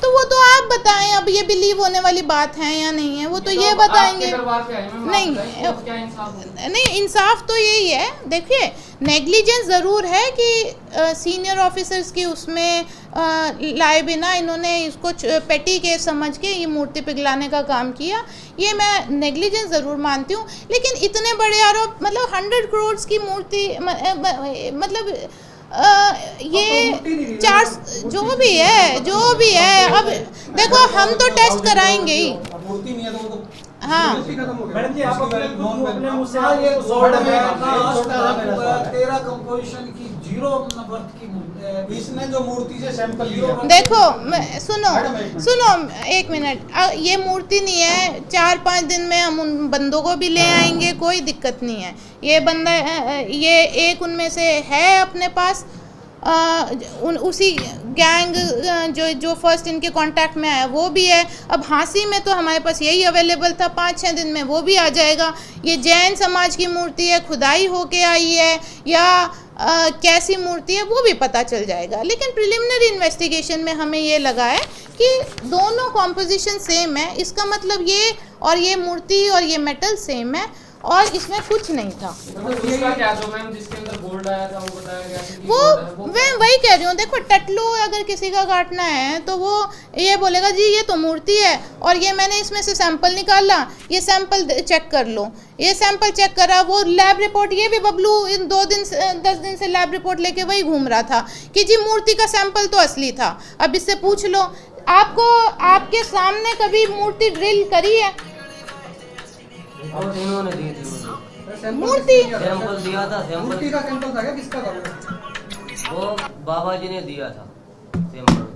तो वो तो आप बताएं, अब ये बिलीव होने वाली बात है या नहीं है, वो तो ये बताएंगे। नहीं, इंसाफ तो यही है। देखिए नेग्लिजेंस ज़रूर है कि सीनियर ऑफिसर्स की उसमें लाए बिना इन्होंने इसको पेटी केस समझ के ये मूर्ति पिघलाने का काम किया। ये मैं नेग्लिजेंस ज़रूर मानती हूँ, लेकिन इतने बड़े आरोप, मतलब 100 करोड़ की मूर्ति, मतलब ये 4 जो भी है। अब देखो हम तो टेस्ट कराएंगे ही। मूर्ति नहीं है तो वो तो हाँ, मैडम जी आप अपने मुंह से ये आपको गोल्ड सोल्ड में तेरा कंपोजिशन की 0 वर्थ की इसने जो मूर्ति से सैंपल लिया। देखो सुनो 1 मिनट। ये मूर्ति नहीं है, 4-5 दिन में हम उन बंदों को भी ले आएंगे, कोई दिक्कत नहीं है। ये बंदा, ये एक उनमें से है अपने पास, उसी गैंग जो फर्स्ट इनके कांटेक्ट में आया वो भी है। अब हाँसी में तो हमारे पास यही अवेलेबल था, 5-6 दिन में वो भी आ जाएगा। ये जैन समाज की मूर्ति है, खुदाई होके आई है या कैसी मूर्ति है वो भी पता चल जाएगा। लेकिन प्रिलिमिनरी इन्वेस्टिगेशन में हमें ये लगा है कि दोनों कॉम्पोजिशन सेम है। इसका मतलब ये और ये मूर्ति और ये मेटल सेम है और इसमें कुछ नहीं था। उसका क्या जो मैम जिसके अंदर गोल्ड आया था वो बताया गया था कि वो मैं वही कह रही हूँ। देखो टटलू अगर किसी का काटना है तो वो ये बोलेगा जी ये तो मूर्ति है और ये मैंने इसमें से सैंपल निकाला, ये सैंपल चेक कर लो। ये सैंपल चेक करा, वो लैब रिपोर्ट, ये भी बबलू इन 10 दिन से लैब रिपोर्ट लेके वही घूम रहा था कि जी मूर्ति का सैंपल तो असली था। अब इससे पूछ लो, आपको आपके सामने कभी मूर्ति ड्रिल करी है? इन्होंने दी थी मूर्ति सैंपल दिया था। मूर्ति का सैंपल था क्या, किसका था? वो बाबा जी ने दिया था सैंपल।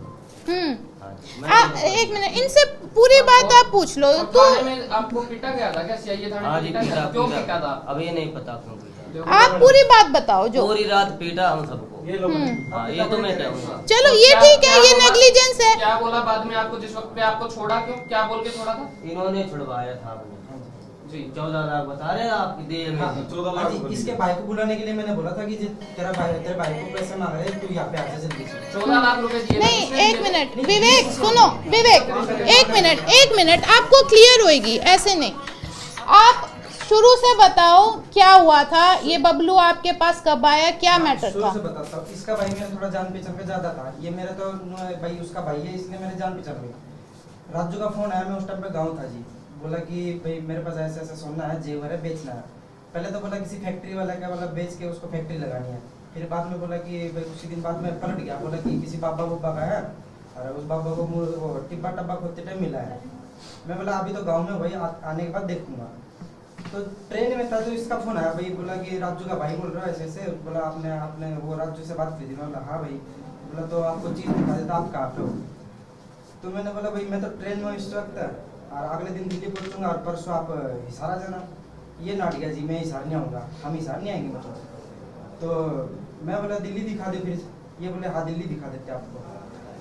एक मिनट, इनसे पूरी बात आप पूछ लो। तो थाने में आपको पीटा गया था क्या? सीआईए थाने हाँ में जी पीटा गया? क्यों पीटा था? अब ये नहीं पता क्यों पीटा। आप पूरी बात बताओ जो। पूरी रात पीटा हम सबको। हाँ ये तो मैं कहूँगा। चलो ये ठीक है, ये नेग्लिजेंस है। क्या बोला बाद में आपको, जिस वक्त पे आपको छोड़ा क्यों, क्या बोल के छोड़ा था? इन्होंने छुड़वाया था आपने जी 14 लाख बता रहे हैं आपकी दे में। 14 लाख इसके भाई को बुलाने के लिए मैंने बोला था कि तेरे भाई को पैसे मांग रहे तू यहाँ पे आ जा जल्दी से। 14 लाख रुपए दिए। नहीं, एक मिनट विवेक, सुनो विवेक, एक मिनट आपको क्लियर होएगी, ऐसे नहीं। आप शुरू से बताओ क्या हुआ था, ये बबलू आपके पास कब आया, क्या मैटर शुरू था? से बताता हूँ। इसका भाई मेरा थोड़ा जान पहचान का ज्यादा था। ये मेरा तो भाई उसका भाई है, इसलिए मेरे जान पहचान हुई। राजू का फोन आया, मैं उस टाइम पे गाँव था जी। बोला कि भाई मेरे पास ऐसा ऐसा सोना है, जेवर है, बेचना है। पहले तो बोला किसी फैक्ट्री वाला का, बोला बेच के उसको फैक्ट्री लगानी है। फिर बाद में बोला कि भाई उसी दिन बाद में पलट गया, बोला कि किसी बाबा बुब्बा का है और उस बाबा को वो टिब्बा टब्बा खोदते टाइम मिला है। मैं बोला अभी तो गांव में भाई आने के बाद देखूंगा। तो ट्रेन में था तो इसका फोन आया भाई, बोला कि राजू का भाई बोल रहा है ऐसे ऐसे। बोला आपने वो राजू से बात की थी? मैं बोला हाँ भाई। बोला तो आपको चीज़ दिखा देता, आप कहाँ पे हो? तो मैंने बोला भाई मैं तो ट्रेन में इस वक्त और अगले दिन दिल्ली पहुंचूंगा और परसों आप हिसार आ जाना। ये नाट गया जी, मैं हिसार नहीं आऊँगा, हम हिसार नहीं आएंगे मतलब। तो मैं बोला दिल्ली दिखा दे फिर। ये बोले हाँ दिल्ली दिखा देते आपको।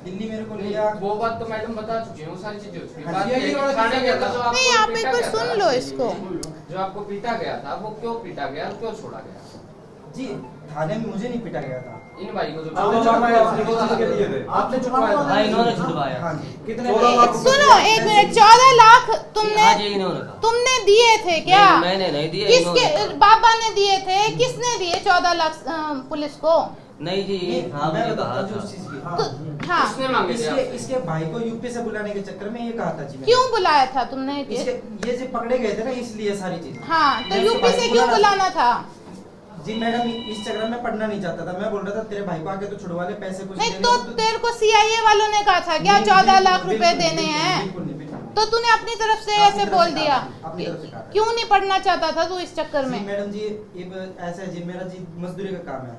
दिल्ली मेरे को लिया। वो बात तो मैडम बता चुकी हूँ, सारी चीजें उसकी हाँ, बात ये ये वाला खाने गया था जो आपको नहीं, आप एक पीटा बार गया सुन था। लो इसको। जो आपको पीटा गया था वो क्यों पीटा गया और क्यों छोड़ा गया? जी थाने में मुझे नहीं पिटा गया था। इन भाई को जो आपने चुकवाया था? हाँ इन्होंने छुड़वाया। हाँ जी। कितने? सुनो एक मिनट, 14 लाख तुमने हाँ जी इन्होंने कहा। तुमने दिए थे क्या? नहीं, मैंने नहीं दिए, किसके? इन्होंने। बाबा ने दिए थे। किसने दिए 14 लाख पुलिस को? नहीं जी हाँ मैं मुझे बताता कहा हूँ था। उस चीज़ की। तो हाँ, किसने मांगे थे आपसे? इसके भाई को यूपी से बुलाने के चक्कर में ये कहा था जी मैंने। क्यों बुलाया था तुमने? इसके ये जो पकड़े गए थे ना इसलिए सारी चीज। हाँ, तो मैं इसके यूपी भाई से को क्यों बुलाना बुलाना था? जी मैडम इस चक्कर में पढ़ना नहीं चाहता था। मैं बोल रहा था तेरे भाई को आके तो छुड़वा ले, पैसे कुछ नहीं दे तो दे, तेरे को सीआईए वालों ने कहा था क्या नहीं, 14 बिल्कुल, लाख रुपए बिल्कुल, देने बिल्कुल, हैं? बिल्कुल नहीं, बिल्कुल नहीं। तो तूने अपनी तरफ से अपनी ऐसे तरफ बोल से दिया? कहा, अपनी तरफ से कहा। क्यों नहीं पढ़ना चाहता था तू इस चक्कर जी में? मैडम जी ये ऐसा है जी, मेरा जी मजदूरी का काम है,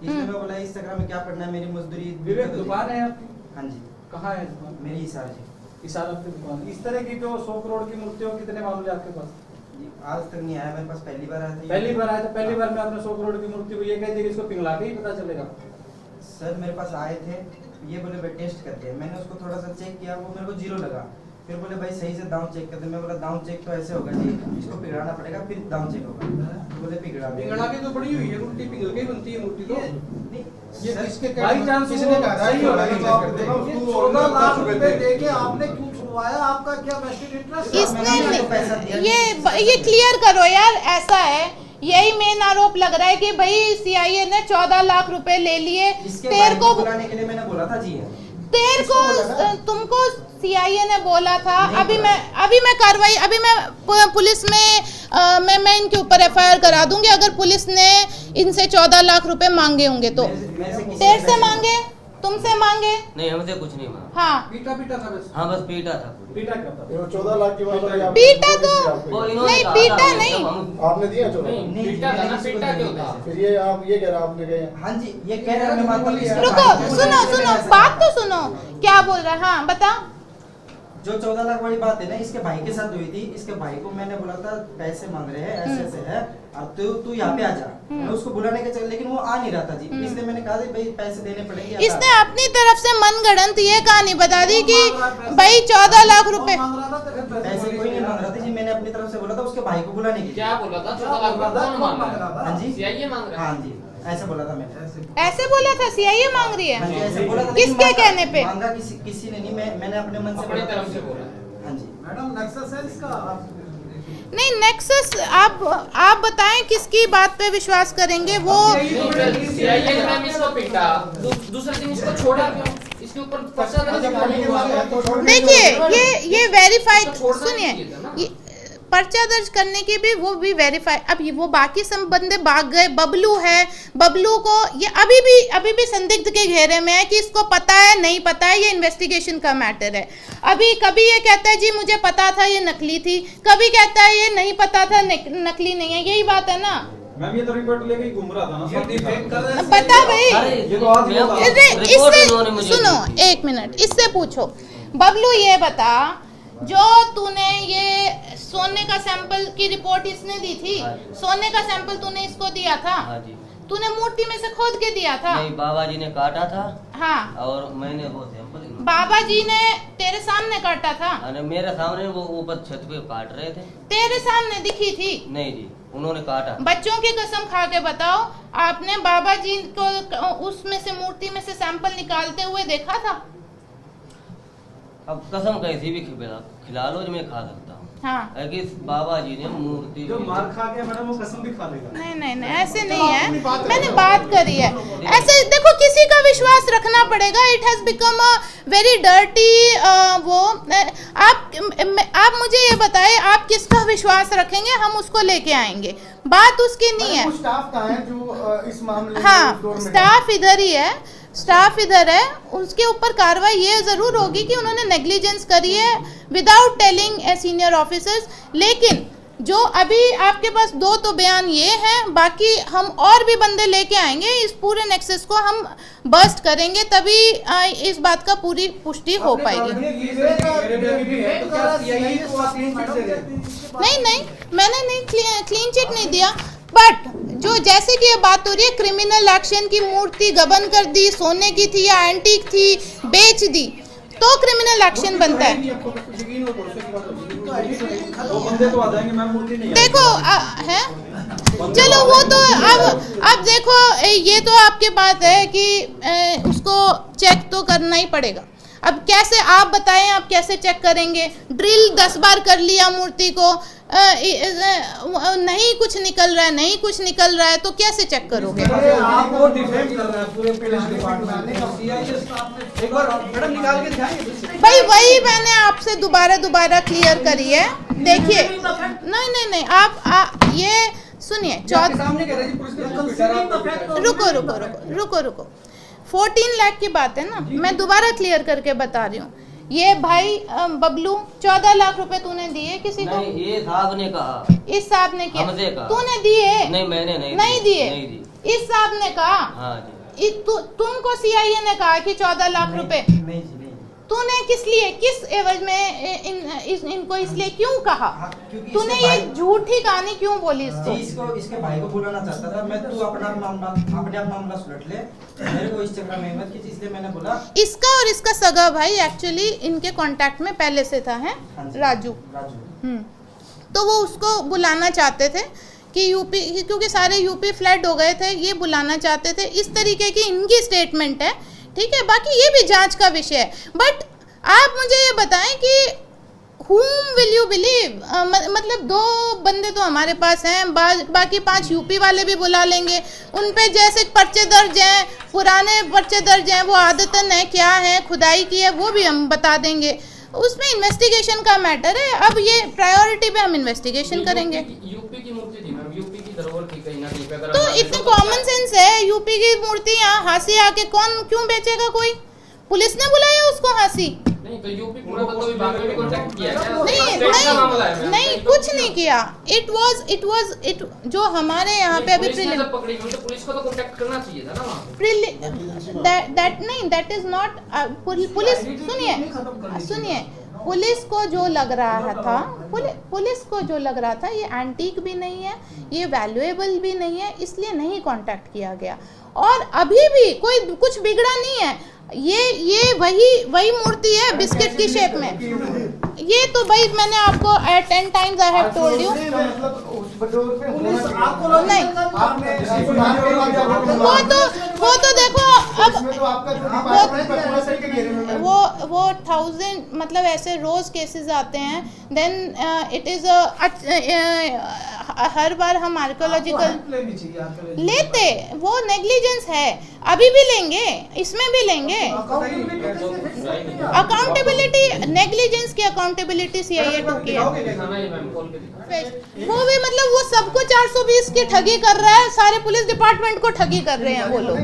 इसलिए मैं बोला इस चक्कर में क्या पढ़ना है, मेरी मजदूरी। विवेक दुकान है आपकी? हाँ जी कहाँ है दुकान? मेरी इशारा जी। इशारा की दुकान। इस तरह की जो 100 करोड़ की मूर्तियों, कितने मामले आपके पास? जी, आज तक नहीं आया मेरे पास, पहली बार आया था। पहली बार आया था। पहली बार में आपने 100 करोड़ की मूर्ति को ये कहते कि इसको पिघला के ही पता चलेगा। सर मेरे पास आए थे, ये बोले भाई टेस्ट कर दिया। मैंने उसको थोड़ा सा चेक किया, वो मेरे को 0 लगा। फिर बोले भाई सही से दांव चेक कर दे। मैं बोला दांव चेक तो ऐसे होगा जी, इसको पिघलाना पड़ेगा फिर दांव चेक होगा। तो बोले पिघला दे। पिघला के तो बड़ी हुई है मूर्ति, पिघल के ही बनती है मूर्ति तो। नहीं, ये सर, किसके बाई चांस किसने कहा था? सही होगा, ये ये आप चेक देखो, कर दे। 14 लाख रुपए देके आपने क्यों छुड़वाया? आपका क्या वेस्टेड इंटरेस्ट? इसने ये क्लियर करो यार। ऐसा है, यही मेन आरोप लग रहा है कि भाई सीआईए ने 14 लाख रुपए ले लिए। इसके तेरे बारे को में बुलाने के लिए मैंने बोला था जी। तेरे को तुमको सीआईए ने बोला था। नहीं अभी मैं कार्रवाई, अभी मैं पुलिस में मैं इनके ऊपर एफआईआर करा दूंगी अगर पुलिस ने इनसे 14 लाख रुपए मांगे होंगे तो। मेरे से किसी तेरे ने से पैसे- मांगे? तुमसे मांगे? नहीं हमसे कुछ नहीं मांगा। हाँ, पीटा पीटा था बस। हाँ बस पीटा था। पीटा करता था। 14 लाख की बात है। पीटा तो वो इन्होंने नहीं, कहा पीटा था, नहीं। जब हम आपने दिया 14 नहीं, नहीं, पीटा था ना, मैंने पीटा क्यों था? फिर ये आप ये कह रहा आपने कहा हाँ जी ये कह रहा है, मैं मानता हूँ इसके रुको, भाई को सुनो बोला सुनो, ऐसा बात था। तो सुनो क्या बोल रहा है। हाँ बता। जो 14 लाख वाली बात है ना, इसके भाई के साथ हुई थी। इसके भाई को मैंने बोला था पैसे मांग रहे हैं, ऐसे ऐसे है, अब तू यहाँ पे आ जा। मैं उसको बुलाने के चल, लेकिन वो आ नहीं रहा था जी। इसलिए मैंने कहा भाई पैसे देने पड़ेंगे। इसने अपनी तरफ से मनगढ़ंत ये कहानी बता दी कि भाई 14 लाख रुपए। मांग रहा था तेरे पैसे कोई नहीं मांग रहा था जी, मैंने अपनी तरफ से बोला था उसके भाई को बुलाने के लिए। क्या बोला था? 14 लाख रुपए कौन मांग रहा है? हाँ जी सीआईए मांग रहा है? हाँ जी ऐसे बोला था मैंने। ऐसे बोला था सीआईए मांग रही हाँ जी है? ऐसे बोला था। किसके लेकिन कहने पे? मांगा किसी ने नहीं, मैंने अपने मन से अपनी बोला था। तरफ से बोला। हाँ जी मैडम नेक्सस है इसका। नहीं नेक्सस आप बताएं किसकी बात पे विश्वास करेंगे वो। सीआईए ने मैम इसको पीटा, दूसरे दिन इसको छोड़ा क्यों? इसके ऊपर पर्चा दर्ज क्यों? देखिए ये वेरीफाई, इसको छोड़ना सुनिए, चाहिए था ना। ये पर्चा दर्ज करने की भी वो भी वेरीफाई। अब वो बाकी सब बंदे भाग गए। बबलू है, बबलू को ये अभी भी संदिग्ध के घेरे में है कि इसको पता है नहीं पता है, ये इन्वेस्टिगेशन का मैटर है। अभी कभी ये कहता है जी मुझे पता था ये नकली थी, कभी कहता है ये नहीं पता था नकली नहीं है। यही बात है ना मैम, ये तो रिपोर्ट लेके ही घूम रहा था ना। पता भाई। अरे ये तो आज मैं- बोला। रिपोर्ट इन्होंने मुझे सुनो दी थी। एक मिनट, इससे पूछो बबलू ये बता, जो तूने ये सोने का सैंपल की रिपोर्ट इसने दी थी, हाँ। सोने का सैंपल तूने इसको दिया था? हाँ जी। तूने मूर्ति में से खोद के दिया था? नहीं बाबा जी ने काटा था हाँ, और मैंने वो सैंपल बाबा जी ने तेरे सामने काटा था? अरे मेरे सामने वो ऊपर छत पे काट रहे थे। तेरे सामने दिखी थी? नहीं जी उन्होंने काटा। बच्चों की कसम खा के बताओ, आपने बाबा जी को उसमें से मूर्ति में से सैंपल निकालते हुए देखा था? अब कसम कैसी भी खिला लो जो मैं खा सकता हूँ। हाँ, है कि इस बाबा जी ने मूर्ति जो मार खा के मैडम वो कसम भी खा लेगा। नहीं ऐसे नहीं है, मैंने बात करी है। ऐसे देखो किसी का विश्वास रखना पड़ेगा। It has become a very dirty वो। आप मुझे ये बताएं आप किसका विश्वास रखेंगे, हम उसको लेके आएंगे। बात उसकी नहीं है। स्टाफ कहाँ है जो इस मामले में हाँ उस दौर में है? स्टाफ इधर ही है। स्टाफ इधर है, उसके ऊपर कार्रवाई ये ज़रूर होगी कि उन्होंने नेग्लिजेंस करी है without telling a senior officers. लेकिन जो अभी आपके पास 2 तो बयान ये हैं, बाकी हम और भी बंदे लेके आएंगे, इस पूरे नेक्सस को हम बस्ट करेंगे, तभी इस बात का पूरी पुष्टि हो पाएगी। नहीं, मैंने नहीं क्लीन चिट नहीं दिया, बट जो जैसे कि ये बात हो रही है क्रिमिनल एक्शन की, मूर्ति गबन कर दी, सोने की थी या एंटीक थी, बेच दी, तो क्रिमिनल एक्शन बनता है। देखो है, चलो वो तो अब देखो, ये तो आपके बात है कि उसको चेक तो करना ही पड़ेगा। अब कैसे आप बताएं, आप कैसे चेक करेंगे? ड्रिल 10 बार कर लिया मूर्ति को, नहीं कुछ निकल रहा है, तो कैसे चेक करोगे? आपको डिफेंड कर रहा है पूरे पुलिस डिपार्टमेंट। एक बार मैडम निकाल के दिखाएंगे भाई, वही मैंने आपसे दोबारा क्लियर करी है। देखिए, नहीं, आप ये सुनिए, रुको 14 लाख की बात है ना, मैं दोबारा क्लियर करके बता रही हूँ। ये भाई बबलू 14 लाख रुपए तूने दिए किसी को? नहीं, ये साहब ने कहा। इस साहब ने किया? हमसे कहा। तूने दिए? नहीं, मैंने नहीं दिए। इस साहब ने कहा? हाँ जी। तुमको सीआईए ने कहा कि 14 लाख रुपए? नहीं जी, नहीं। तूने किस लिए, किस एवज में इनको इसलिए क्यों कहा? तूने ये झूठी कहानी क्यों बोली इसको? इसके भाई को बुलाना चाहता था मैं, तू अपने आप मामला सुलट ले, मेरे को इस चक्कर में मत कीजिए, इसलिए मैंने बोला। इसका और इसका सगा भाई एक्चुअली इनके कांटेक्ट में पहले से था, है राजू। तो वो उसको बुलाना चाहते थे कि यूपी, क्योंकि सारे यूपी फ्लड हो गए थे, ये बुलाना चाहते थे, इस तरीके की इनकी स्टेटमेंट है। ठीक है, बाकी ये भी जांच का विषय है। बट आप मुझे ये बताएं कि whom will you believe? मतलब 2 बंदे तो हमारे पास हैं, बाकी 5 यूपी वाले भी बुला लेंगे, उन पे जैसे पर्चे दर्ज हैं, पुराने पर्चे दर्ज हैं, वो आदतन है क्या है, खुदाई की है, वो भी हम बता देंगे। उसमें इन्वेस्टिगेशन का मैटर है। अब ये प्रायोरिटी पे हम इन्वेस्टिगेशन करेंगे। यूपी की मूर्ति थी मैम, यूपी की धरोहर थी कहीं ना कहीं पे। तो इतने कॉमन सेंस है, यूपी की मूर्ति यहाँ हांसी आके कौन क्यों बेचेगा? कोई पुलिस ने बुलाया उसको हांसी? नहीं, तो यूपी पुरातत्व विभाग में भी कांटेक्ट किया क्या? नहीं, कुछ नहीं किया। इट जो हमारे यहाँ पे अभी पकड़ी तो पुलिस को तो कांटेक्ट करना चाहिए था ना वहाँ। That is not police. सुनिए, पुलिस को जो लग रहा था, पुलिस को जो लग रहा था ये एंटीक भी नहीं है, ये वैल्यूएबल भी नहीं है, इसलिए नहीं कांटेक्ट किया गया। और अभी भी कोई कुछ बिगड़ा नहीं है, ये वही मूर्ति है बिस्किट की शेप में। ये तो भाई मैंने आपको 10 times I have told you. नहीं, वो तो देखो, अब वो 1000 मतलब ऐसे रोज केसेस आते हैं, देन इट इज हर बार हम आर्कियोलॉजिकल लेते, वो नेग्लिजेंस है, अभी भी लेंगे, इसमें भी लेंगे। अकाउंटेबिलिटी, नेग्लिजेंस की अकाउंटेबिलिटी सीआईए 2 की है। वो भी मतलब वो सबको 420 की ठगी कर रहा है, सारे पुलिस डिपार्टमेंट को ठगी कर रहे हैं वो लोग।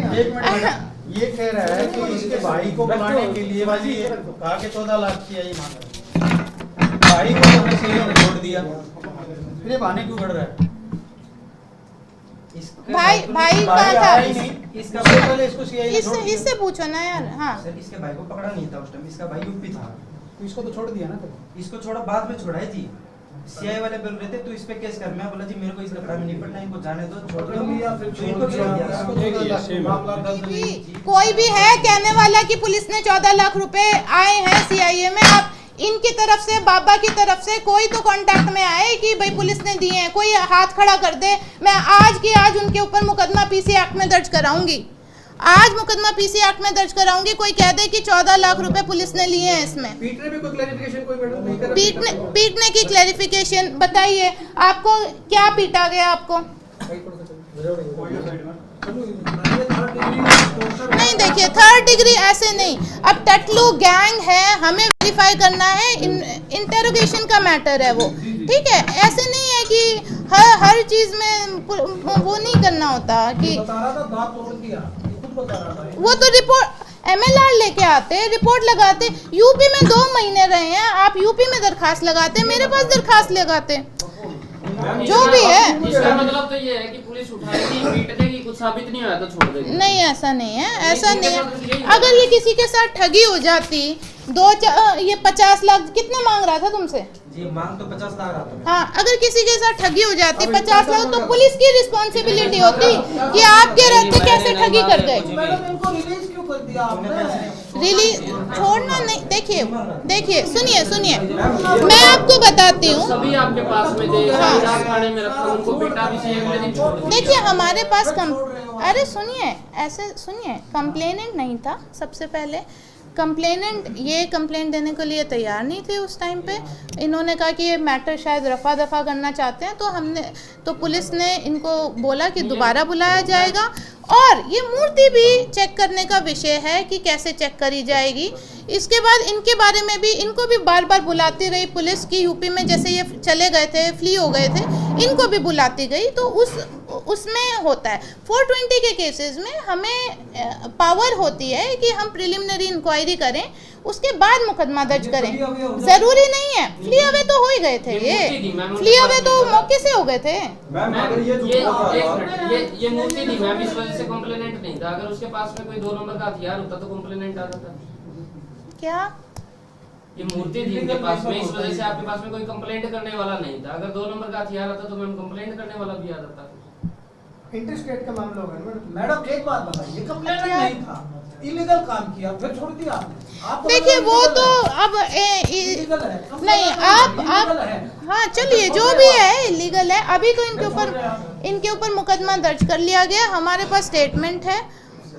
ये कह रहा है कि इसके भाई को बुलाने के लिए बाजी कहा कि 14 लाख की आई मांग रहा, भाई को हमने सीएम ने छोड़ दिया, फिर ये बहाने क्यों कर रहा है? भाई कहाँ था? इसका पहले इसको सीआई ने छोड़ दिया। इससे पूछो ना यार। हाँ सर, इसके भाई को पकड़ा नहीं था उस टाइम, इसका भाई यूपी था, तो इसको तो छोड़ दिया ना। तो इसको छोड़ा, बाद में छोड़ा है जी। सीआई वाले बोल रहे थे तू इस पे केस कर, मैं बोला जी मेरे को इस लफड़ा में नहीं पड़ना, इनको जाने दो, छोड़ दो, तो इनको छोड़ दिया। कोई भी है कहने वाला कि पुलिस ने 14 लाख रुपए आए हैं सीआईए में, आप इनकी तरफ से, बाबा की तरफ से कोई तो कांटेक्ट में आए कि भाई पुलिस ने दिए हैं, कोई हाथ खड़ा कर दे। मैं आज की आज उनके ऊपर मुकदमा पीसी एक्ट में दर्ज कराऊंगी, आज मुकदमा पीसी एक्ट में दर्ज कराऊंगी। कोई कह दे कि 14 लाख रुपए पुलिस ने लिए हैं इसमें। पीटने भी कोई क्लैरिफिकेशन कोई मैडम नहीं कर रहा? पीटने की क्लैरिफिकेशन बताइए, आपको क्या पीटा गया? आपको नहीं, देखिए 3rd डिग्री ऐसे नहीं। अब टटलू गैंग है, हमें वेरीफाई करना है, इंटेरोगेशन का मैटर है वो, ठीक है। ऐसे नहीं है कि हर चीज में वो नहीं करना होता कि बता रहा था दांत तोड़ दिया, खुद बता रहा था। वो तो रिपोर्ट MLR लेके आते, रिपोर्ट लगाते। यूपी में 2 महीने रहे हैं आप, यूपी में दरखास्त लगाते, मेरे पास दरखास्त लगाते, जो भी है। इसका मतलब तो ये है कि पुलिस उठाएगी, पीट देगी, कुछ साबित नहीं होया तो छोड़ देगी। नहीं, ऐसा नहीं है, ऐसा नहीं है। अगर ये किसी के साथ ठगी हो जाती, ये 50 लाख कितना मांग रहा था तुमसे? जी मांग तो 50 लाख रहा था। हाँ, अगर किसी के साथ ठगी हो जाती 50 लाख, तो पुलिस की रिस्पॉन्सिबिलिटी होती कि आपके रहते कैसे ठगी कर गए। मैडम इनको रिलीज क्यों कर दिया आपने? रिलीज छोड़ना नहीं। देखिए सुनिए, मैं आपको बताती हूँ। सभी आपके पास में थे, हाँ। थाने में रखा, उनको पीटा भी चाहिए, अगले दिन छोड़ दिया। देखिए हमारे पास अरे सुनिए, कंप्लेनेंट नहीं था। सबसे पहले ये कंप्लेंट देने के लिए तैयार नहीं थे उस टाइम पे। इन्होंने कहा कि ये मैटर शायद रफा दफा करना चाहते हैं, तो पुलिस ने इनको बोला कि दोबारा बुलाया जाएगा। और ये मूर्ति भी चेक करने का विषय है कि कैसे चेक करी जाएगी। इसके बाद इनके बारे में भी, इनको भी बार बार बुलाती रही पुलिस की। यूपी में जैसे ये चले गए थे, फ्ली हो गए थे, इनको भी बुलाती गई। तो उसमें होता है 420 के केसेस में हमें पावर होती है कि हम प्रिलिमिनरी इंक्वायरी करें, उसके बाद मुकदमा दर्ज करें। जरूरी नहीं है, फ्ली अवे तो हो ही गए थे, फ्ली अवे तो मौके से हो गए थे। ये मूर्ति थी मैम, इस वजह से कंप्लेनेंट नहीं था। अगर उसके पास में कोई 2 नंबर का हथियार होता तो कंप्लेनेंट आ जाता। क्या ये मूर्ति थी इनके पास में, इस वजह से आपके पास में कोई कंप्लेंट करने वाला नहीं था। अगर 2 नंबर का हथियार आता तो मैम कंप्लेंट करने वाला भी आ जाता। इंटरस्टेट का मामला होगा मैडम। एक बात बताइए, कंप्लेंट नहीं था, इलीगल काम किया, फिर छोड़ दिया आपने। देखिए वो तो अब नहीं, आप हाँ चलिए, जो भी है इलीगल है। अभी तो इनके ऊपर मुकदमा दर्ज कर लिया गया। हमारे पास स्टेटमेंट है,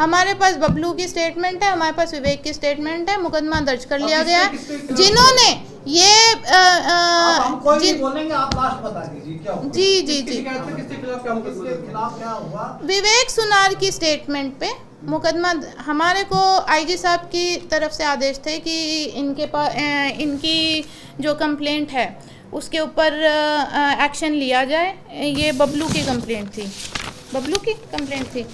हमारे पास बबलू की स्टेटमेंट है, हमारे पास विवेक की स्टेटमेंट है। मुकदमा दर्ज कर लिया गया है। जिन्होंने ये बोलेंगे, आप लास्ट बता दीजिए क्या हुआ? जी किसके खिलाफ क्या हुआ? विवेक सुनार की स्टेटमेंट पे मुकदमा हमारे को IG साहब की तरफ से आदेश थे कि इनकी जो कंप्लेंट है उसके ऊपर एक्शन लिया जाए। ये बबलू की कंप्लेंट थी।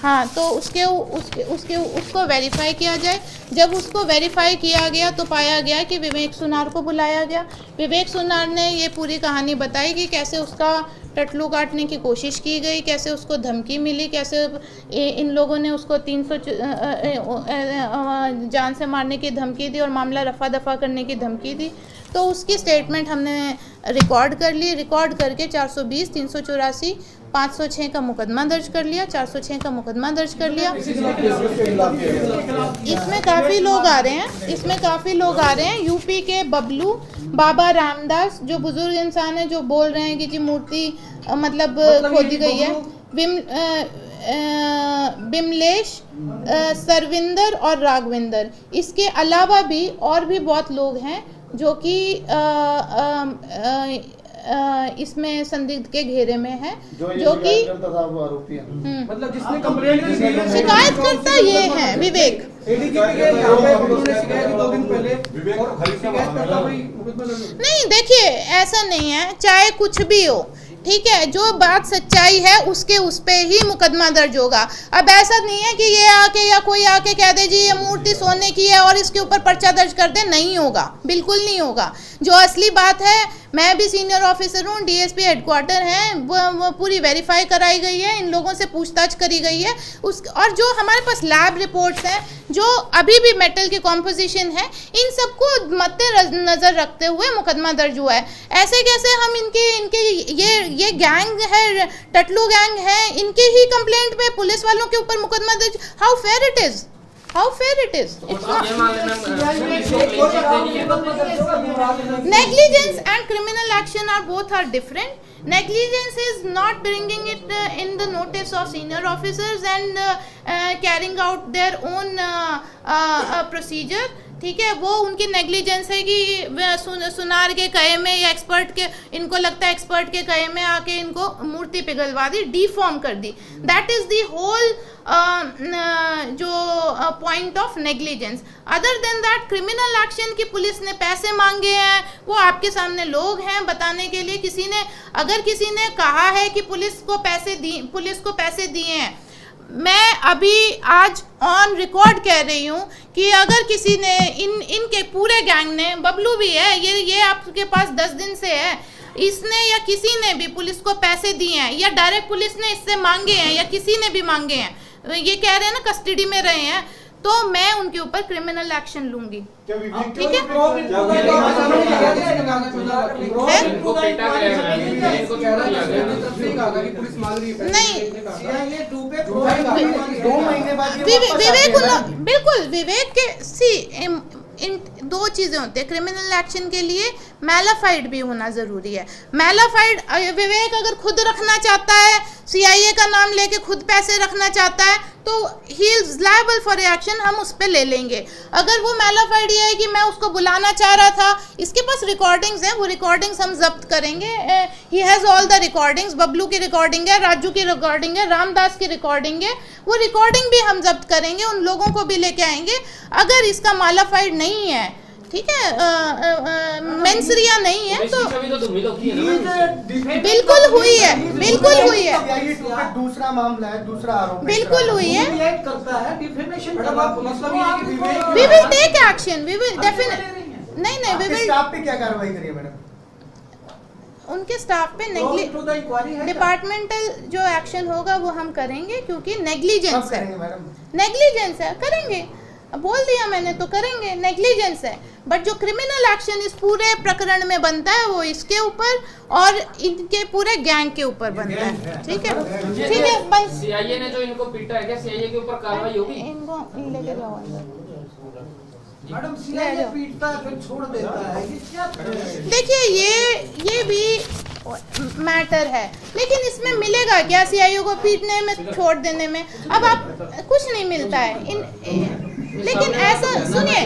हाँ, तो उसको वेरीफाई किया जाए। जब उसको वेरीफाई किया गया तो पाया गया कि विवेक सुनार को बुलाया गया। विवेक सुनार ने ये पूरी कहानी बताई कि कैसे उसका टटलू काटने की कोशिश की गई, कैसे उसको धमकी मिली, कैसे इन लोगों ने उसको 300 जान से मारने की धमकी दी और मामला रफा दफा करने की धमकी दी। तो उसकी स्टेटमेंट हमने रिकॉर्ड कर ली। रिकॉर्ड करके 420, 384, 506 का मुकदमा दर्ज कर लिया, 406 का मुकदमा दर्ज कर लिया। इसमें काफ़ी लोग आ रहे हैं, यूपी के बबलू, बाबा रामदास जो बुजुर्ग इंसान है, जो बोल रहे हैं कि जी मूर्ति मतलब खोदी गई है, बिमलेश, सरविंदर और राघविंदर। इसके अलावा भी और भी बहुत लोग हैं जो कि इसमें संदिग्ध के घेरे में है, जो कि मतलब जिसने कंप्लेंट की है, शिकायत करता ये है विवेक। नहीं, देखिए ऐसा नहीं है, चाहे कुछ भी हो, ठीक है, जो बात सच्चाई है उस पे ही मुकदमा दर्ज होगा। अब ऐसा नहीं है कि ये आके या कोई आके कह दे जी ये मूर्ति सोने की है और इसके ऊपर पर्चा दर्ज कर दे, नहीं होगा, बिल्कुल नहीं होगा। जो असली बात है, मैं भी सीनियर ऑफिसर हूँ, DSP हेडक्वार्टर है, वो पूरी वेरीफाई कराई गई है, इन लोगों से पूछताछ करी गई है और जो हमारे पास लैब रिपोर्ट्स हैं, जो अभी भी मेटल की कॉम्पोजिशन है, इन सबको मद्देनजर रखते हुए मुकदमा दर्ज हुआ है। ऐसे कैसे हम इनके ये गैंग है, टटलू गैंग है, इनके ही कंप्लेंट पे पुलिस वालों के ऊपर मुकदमा दर्ज, how fair it is, it's not negligence and criminal action are different. Negligence is not bringing it in the notice of senior officers and carrying out their own procedure, ठीक है, वो उनकी नेग्लिजेंस है कि सुनार के कहे में या एक्सपर्ट के, इनको लगता है एक्सपर्ट के कहे में आके इनको मूर्ति पिघलवा दी, डिफॉर्म कर दी। दैट इज द होल जो point of negligence. Other than that criminal action की पुलिस ने पैसे मांगे हैं, वो आपके सामने लोग हैं बताने के लिए। अगर किसी ने कहा है कि पुलिस को पैसे दिए हैं, मैं अभी आज ऑन रिकॉर्ड कह रही हूँ कि अगर किसी ने इनके पूरे गैंग ने, बबलू भी है, ये आपके पास 10 दिन से है, इसने या किसी ने भी पुलिस को पैसे दिए हैं या डायरेक्ट पुलिस ने इससे मांगे हैं या किसी ने भी मांगे हैं, ये कह रहे हैं ना कस्टडी में रहे हैं, तो मैं उनके ऊपर क्रिमिनल एक्शन लूंगी। ठीक है? नहीं, बिल्कुल विवेक के इन 2 चीज़ें होती है क्रिमिनल एक्शन के लिए, मैलाफाइड भी होना ज़रूरी है। मैलाफाइड विवेक अगर खुद रखना चाहता है, CIA का नाम लेके खुद पैसे रखना चाहता है, तो he is liable for action, हम उस पर ले लेंगे। अगर वो मैलाफाइड ये है कि मैं उसको बुलाना चाह रहा था, इसके पास रिकॉर्डिंग्स हैं, वो रिकॉर्डिंग्स हम जब्त करेंगे। He has all the recordings, Bablu की रिकॉर्डिंग है, राजू की रिकॉर्डिंग है, रामदास की रिकॉर्डिंग है, वो रिकॉर्डिंग भी हम जब्त करेंगे, उन लोगों को भी लेके आएंगे। अगर इसका मैलाफाइड नहीं है, ठीक है, मेंसरिया नहीं है, तो बिल्कुल हुई है, बिल्कुल हुई है, दूसरा मामला है, दूसरा आरोप बिल्कुल हुई है। करता है डिफेमेशन, मतलब ये है कि Vivek we will take action, we will definitely, नहीं वी विल। स्टाफ पे क्या कार्रवाई करिए मैडम? उनके स्टाफ पे डिपार्टमेंटल जो एक्शन होगा वो हम करेंगे, क्योंकि नेग्लिजेंस है, नेग्लिजेंस है, करेंगे, बोल दिया मैंने तो करेंगे, नेग्लिजेंस है। बट जो क्रिमिनल एक्शन इस पूरे प्रकरण में बनता है वो इसके ऊपर और इनके पूरे गैंग के ऊपर बनता है। ठीक है, ठीक है, बस। CIA ने जो इनको पीटा है, क्या CIA के ऊपर कार्रवाई होगी? इनको लेके जाओ अंदर। मैडम CIA पीटता है फिर छोड़ देता है, ये क्या? देखिए ये भी मैटर है, लेकिन इसमें मिलेगा क्या CIO को पीटने में, छोड़ देने में? अब आप कुछ नहीं मिलता है लेकिन ऐसा सुनिए,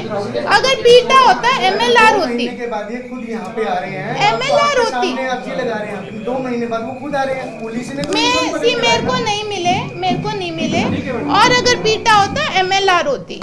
अगर पीटा होता MLR होती, के बाद ये खुद यहाँ पे आ रहे हैं, MLR होती, अर्जी लगा रहे हैं, 2 महीने बाद वो खुद आ रहे हैं, पुलिस ने मेरे को नहीं मिले, और अगर पीटा होता MLR होती।